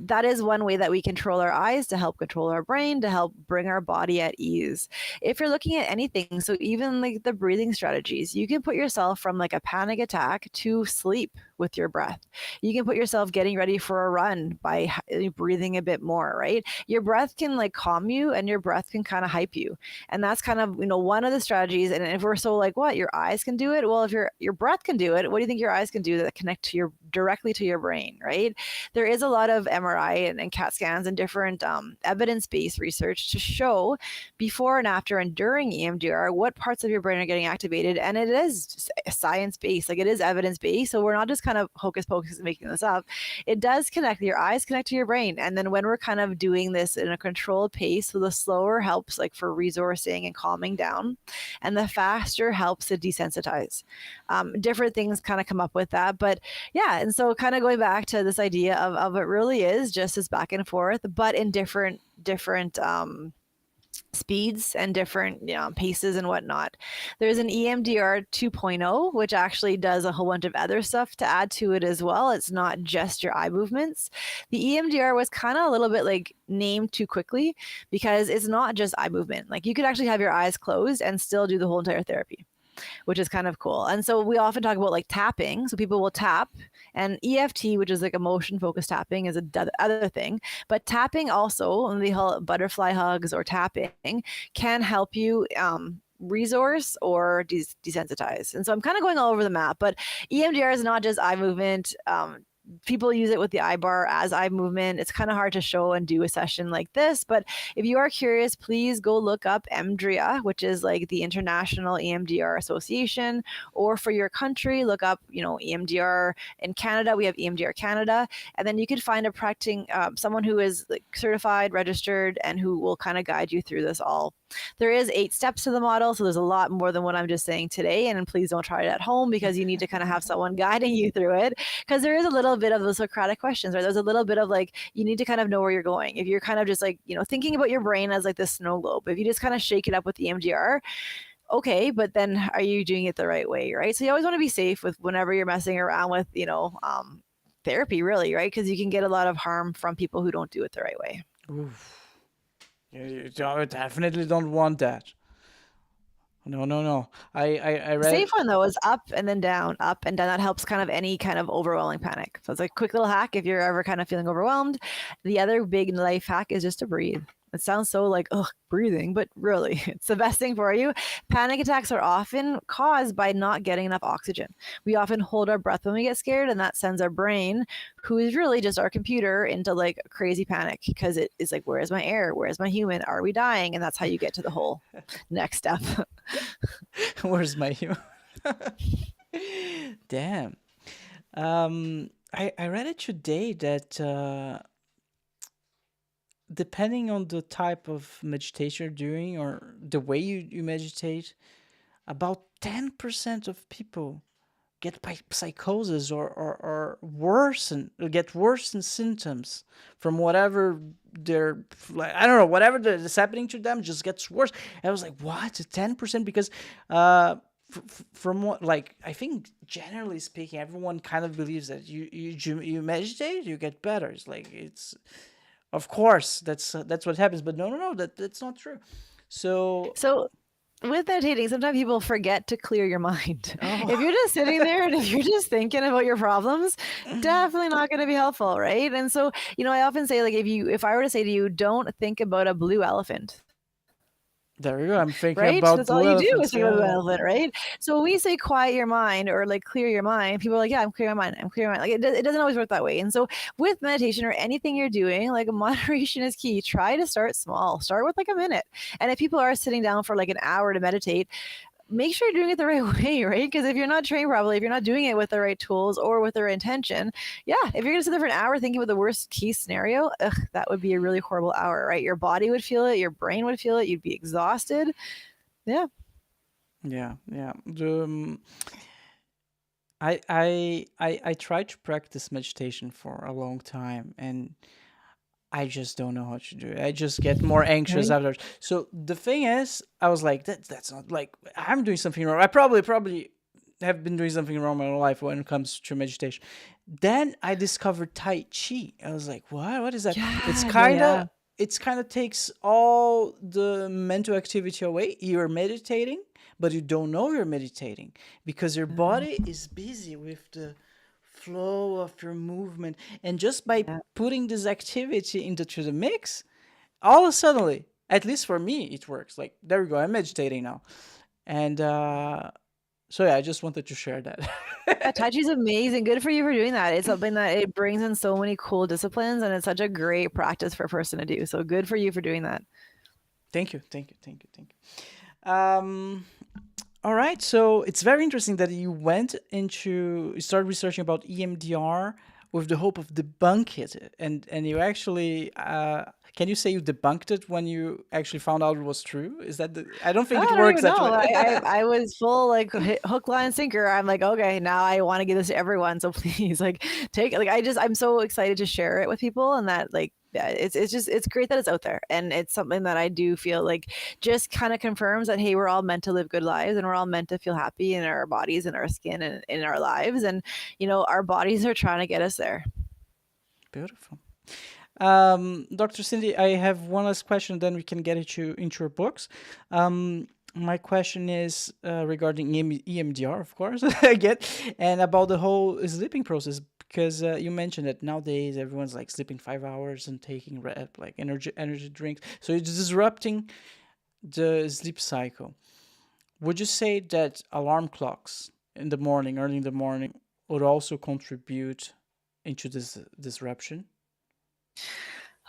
That is one way that we control our eyes to help control our brain, to help bring our body at ease. If you're looking at anything, so even like the breathing strategies, you can put yourself from like a panic attack to sleep with your breath. You can put yourself getting ready for a run by breathing a bit more, right? Your breath can like calm you, and your breath can kind of hype you. And that's kind of, one of the strategies. And if we're so like, what, your eyes can do it? Well, if your breath can do it, what do you think your eyes can do that connect to directly to your brain, right? There is a lot of MRI and CAT scans and different evidence-based research to show before and after and during EMDR what parts of your brain are getting activated. And it is science-based, like it is evidence-based. So we're not just kind of hocus pocus making this up. It does connect, your eyes connect to your brain. And then when we're kind of doing this in a controlled pace, so the slower helps like for resourcing and calming down, and the faster helps to desensitize. Different things kind of come up with that. But yeah, and so kind of going back to this idea of it really is just as back and forth, but in different speeds and different paces and whatnot. There's an EMDR 2.0, which actually does a whole bunch of other stuff to add to it as well. It's not just your eye movements. The EMDR was kind of a little bit like named too quickly because it's not just eye movement. Like you could actually have your eyes closed and still do the whole entire therapy, which is kind of cool. And so we often talk about like tapping. So people will tap, and EFT, which is like emotion focused tapping, is other thing. But tapping also, and they call it butterfly hugs or tapping, can help you resource or desensitize. And so I'm kind of going all over the map, but EMDR is not just eye movement. People use it with the eye bar as eye movement. It's kind of hard to show and do a session like this, but if you are curious, please go look up EMDRIA, which is like the International EMDR Association, or for your country, look up, EMDR in Canada. We have EMDR Canada, and then you could find a practicing someone who is like certified, registered, and who will kind of guide you through this all. There is 8 steps to the model, so there's a lot more than what I'm just saying today. And please don't try it at home because you need to kind of have someone guiding you through it, because there is a little bit of the Socratic questions, right? There's a little bit of like, you need to kind of know where you're going. If you're kind of just like, thinking about your brain as like this snow globe, if you just kind of shake it up with the EMDR, okay, but then are you doing it the right way, right? So you always want to be safe with whenever you're messing around with, therapy, really, right? Because you can get a lot of harm from people who don't do it the right way. Oof. You definitely don't want that. No. I read Safe one though is up and then down, up and down. That helps kind of any kind of overwhelming panic. So it's a quick little hack if you're ever kind of feeling overwhelmed. The other big life hack is just to breathe. It sounds so like, breathing, but really, it's the best thing for you. Panic attacks are often caused by not getting enough oxygen. We often hold our breath when we get scared, and that sends our brain, who is really just our computer, into like crazy panic because it is like, where's my air? Where's my human? Are we dying? And that's how you get to the whole next step. Where's my human? Damn. I read it today that depending on the type of meditation you're doing or the way you meditate, about 10% of people get psychosis or worsen, get worse in symptoms from whatever they're like, I don't know, whatever is happening to them just gets worse. And I was like, what, 10%? Because from what, like, I think generally speaking, everyone kind of believes that you meditate, you get better. It's like, it's, of course, that's what happens. But no, that's not true. So with meditating, sometimes people forget to clear your mind. If Oh. you're just sitting there and if you're just thinking about your problems, definitely not going to be helpful, right? And so, I often say, like, if I were to say to you, don't think about a blue elephant, There you go. I'm thinking right? about That's all blue you do is elephants. think about the Yeah. elephant, right? So when we say quiet your mind or like clear your mind, people are like, yeah, I'm clearing my mind. I'm clearing my mind. Like it doesn't always work that way. And so with meditation or anything you're doing, like moderation is key. Try to start small. Start with like a minute. And if people are sitting down for like an hour to meditate, make sure you're doing it the right way, right? Because if you're not trained properly, if you're not doing it with the right tools or with the right intention, yeah, if you're gonna sit there for an hour thinking about the worst case scenario, that would be a really horrible hour, right? Your body would feel it, your brain would feel it, you'd be exhausted. Yeah. Yeah. Yeah. I tried to practice meditation for a long time, and I just don't know how to do it. I just get more anxious Right. after. So the thing is, I was like, that's not like I'm doing something wrong. I probably have been doing something wrong in my life when it comes to meditation. Then I discovered Tai Chi. I was like, what? What is that? It's Yeah, yeah, kind yeah. of it's kind of takes all the mental activity away. You're meditating, but you don't know you're meditating because your body is busy with the flow of your movement. And just by Yeah. putting this activity into the mix, all of a sudden, at least for me, it works. Like, there we go, I'm meditating now. And so, yeah, I just wanted to share that. Yeah, Tai Chi is amazing. Good for you for doing that. It's something that it brings in so many cool disciplines, and it's such a great practice for a person to do. So good for you for doing that. Thank you, thank you, thank you, thank you. All right, so it's very interesting that you started researching about EMDR with the hope of debunk it, and you actually can you say you debunked it when you actually found out it was true? Is that I don't think Oh, it I don't works even that know. way. I was full like hook, line, and sinker. I'm like, okay, now I want to give this to everyone. So please, like, take like I'm so excited to share it with people, and that like yeah, it's great that it's out there, and it's something that I do feel like just kind of confirms that hey, we're all meant to live good lives, and we're all meant to feel happy in our bodies, and our skin, and in our lives, and our bodies are trying to get us there. Beautiful. Dr. Cindy, I have one last question, then we can get into your books. My question is regarding EMDR, of course, again, and about the whole sleeping process, because you mentioned that nowadays everyone's like sleeping 5 hours and taking like energy drinks, so it's disrupting the sleep cycle. Would you say that alarm clocks in the morning, early in the morning, would also contribute into this disruption?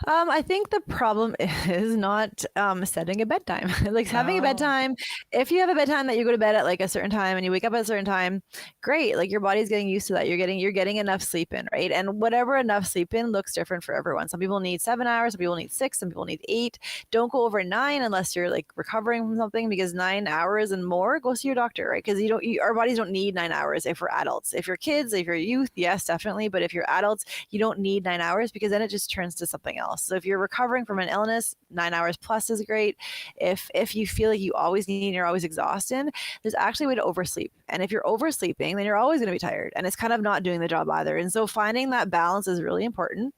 I think the problem is not setting a bedtime. Like having a Oh. bedtime, if you have a bedtime that you go to bed at like a certain time and you wake up at a certain time, great. Like your body's getting used to that. You're getting enough sleep in, right? And whatever enough sleep in looks different for everyone. Some people need 7 hours, some people need six, some people need eight. Don't go over nine unless you're like recovering from something, because 9 hours and more, go see your doctor, right? Because our bodies don't need 9 hours if we're adults. If you're kids, if you're youth, yes, definitely. But if you're adults, you don't need 9 hours, because then it just turns to something else. So if you're recovering from an illness, 9 hours plus is great. If you feel like you always need and you're always exhausted, there's actually a way to oversleep. And if you're oversleeping, then you're always going to be tired, and it's kind of not doing the job either. And so finding that balance is really important.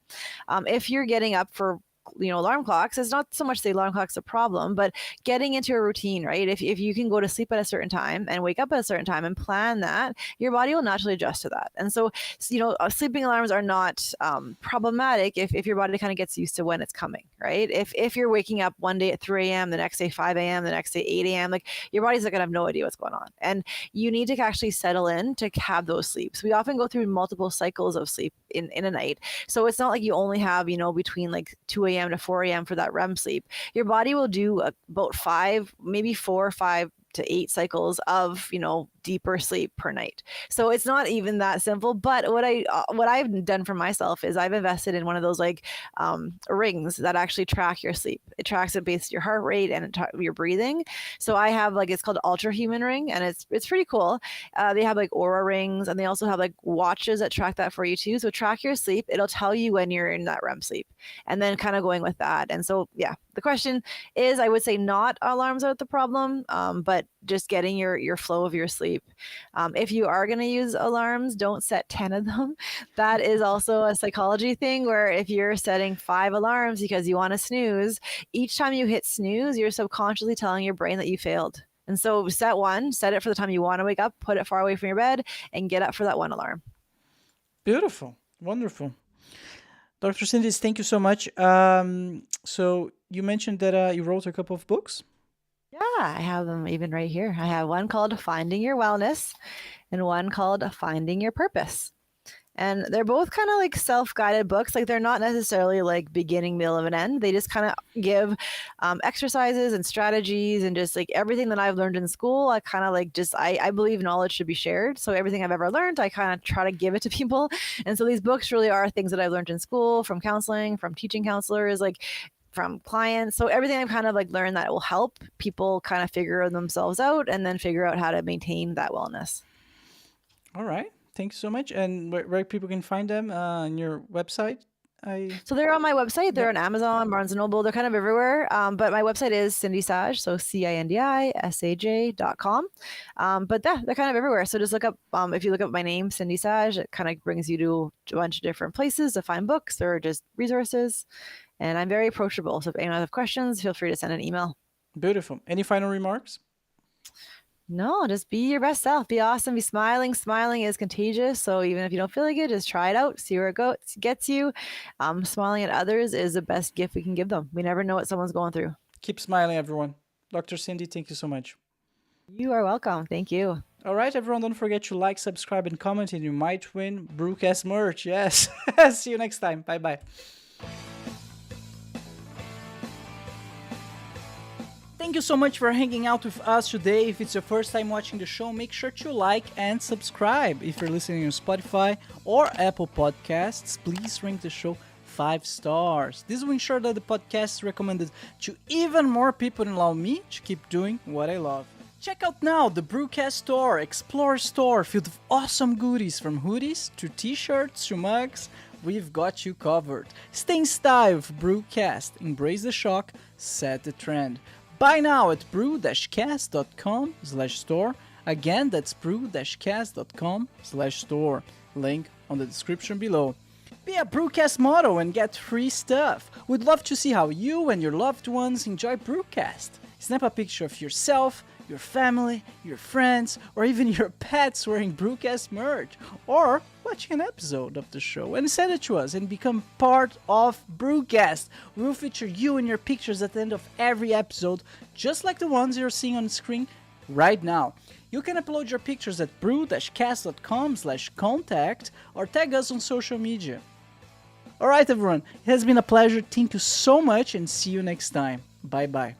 If you're getting up for alarm clocks, it's not so much the alarm clock's a problem, but getting into a routine, right? If you can go to sleep at a certain time and wake up at a certain time and plan that, your body will naturally adjust to that. And so sleeping alarms are not problematic if your body kind of gets used to when it's coming, right? If you're waking up one day at 3 a.m., the next day 5 a.m., the next day 8 a.m., like your body's not gonna have no idea what's going on. And you need to actually settle in to have those sleeps. We often go through multiple cycles of sleep in a night. So it's not like you only have, between like 2 a.m. to 4 a.m. for that REM sleep. Your body will do about five, maybe 4 or 5 to 8 cycles of deeper sleep per night. So it's not even that simple. But what I've done for myself is I've invested in one of those like rings that actually track your sleep. It tracks it based on your heart rate and your breathing. So I have like, it's called Ultra Human Ring, and it's pretty cool. They have like Aura rings, and they also have like watches that track that for you too. So track your sleep. It'll tell you when you're in that REM sleep, and then kind of going with that. And so yeah, the question is, I would say not alarms are the problem, but just getting your flow of your sleep. If you are going to use alarms, don't set 10 of them. That is also a psychology thing, where if you're setting 5 alarms because you want to snooze, each time you hit snooze, you're subconsciously telling your brain that you failed. And so set it for the time you want to wake up, put it far away from your bed, and get up for that one alarm. Beautiful. Wonderful. Dr. Cindi, thank you so much. So you mentioned that you wrote a couple of books. Yeah, I have them even right here. I have one called Finding Your Wellness and one called Finding Your Purpose. And they're both kind of like self-guided books. Like they're not necessarily like beginning, middle, of an end. They just kind of give exercises and strategies and just like everything that I've learned in school. I kind of like I believe knowledge should be shared. So everything I've ever learned, I kind of try to give it to people. And so these books really are things that I've learned in school, from counseling, from teaching counselors, like from clients. So everything I've kind of like learned that will help people kind of figure themselves out and then figure out how to maintain that wellness. All right. Thanks so much. And where people can find them on your website? So they're on my website. They're on Amazon, Barnes & Noble. They're kind of everywhere. But my website is Cindi Saj, so CINDISAJ.com. But yeah, they're kind of everywhere. So just look up, if you look up my name, Cindi Saj, it kind of brings you to a bunch of different places to find books or just resources. And I'm very approachable. So if anyone has questions, feel free to send an email. Beautiful. Any final remarks? No, just be your best self. Be awesome. Be smiling. Smiling is contagious. So even if you don't feel like it, just try it out. See where it gets you. Smiling at others is the best gift we can give them. We never know what someone's going through. Keep smiling, everyone. Dr. Cindi, thank you so much. You are welcome. Thank you. All right, everyone. Don't forget to like, subscribe, and comment, and you might win BRUCAST merch. Yes. See you next time. Bye-bye. Thank you so much for hanging out with us today. If it's your first time watching the show, make sure to like and subscribe. If you're listening on Spotify or Apple Podcasts, please rank the show 5 stars. This will ensure that the podcast is recommended to even more people and allow me to keep doing what I love. Check out now the BRUCAST store, Explore store, filled with awesome goodies from hoodies to t-shirts to mugs. We've got you covered. Stay in style with BRUCAST. Embrace the shock, set the trend. Buy now at brew-cast.com/store. Again, that's brew-cast.com/store. Link on the description below. Be a BRUCAST model and get free stuff. We'd love to see how you and your loved ones enjoy BRUCAST. Snap a picture of yourself, your family, your friends, or even your pets wearing BRUCAST merch, or watching an episode of the show and send it to us and become part of BRUCAST. We'll feature you and your pictures at the end of every episode, just like the ones you're seeing on the screen right now. You can upload your pictures at brew-cast.com/contact or tag us on social media. Alright everyone, it has been a pleasure. Thank you so much and see you next time. Bye bye.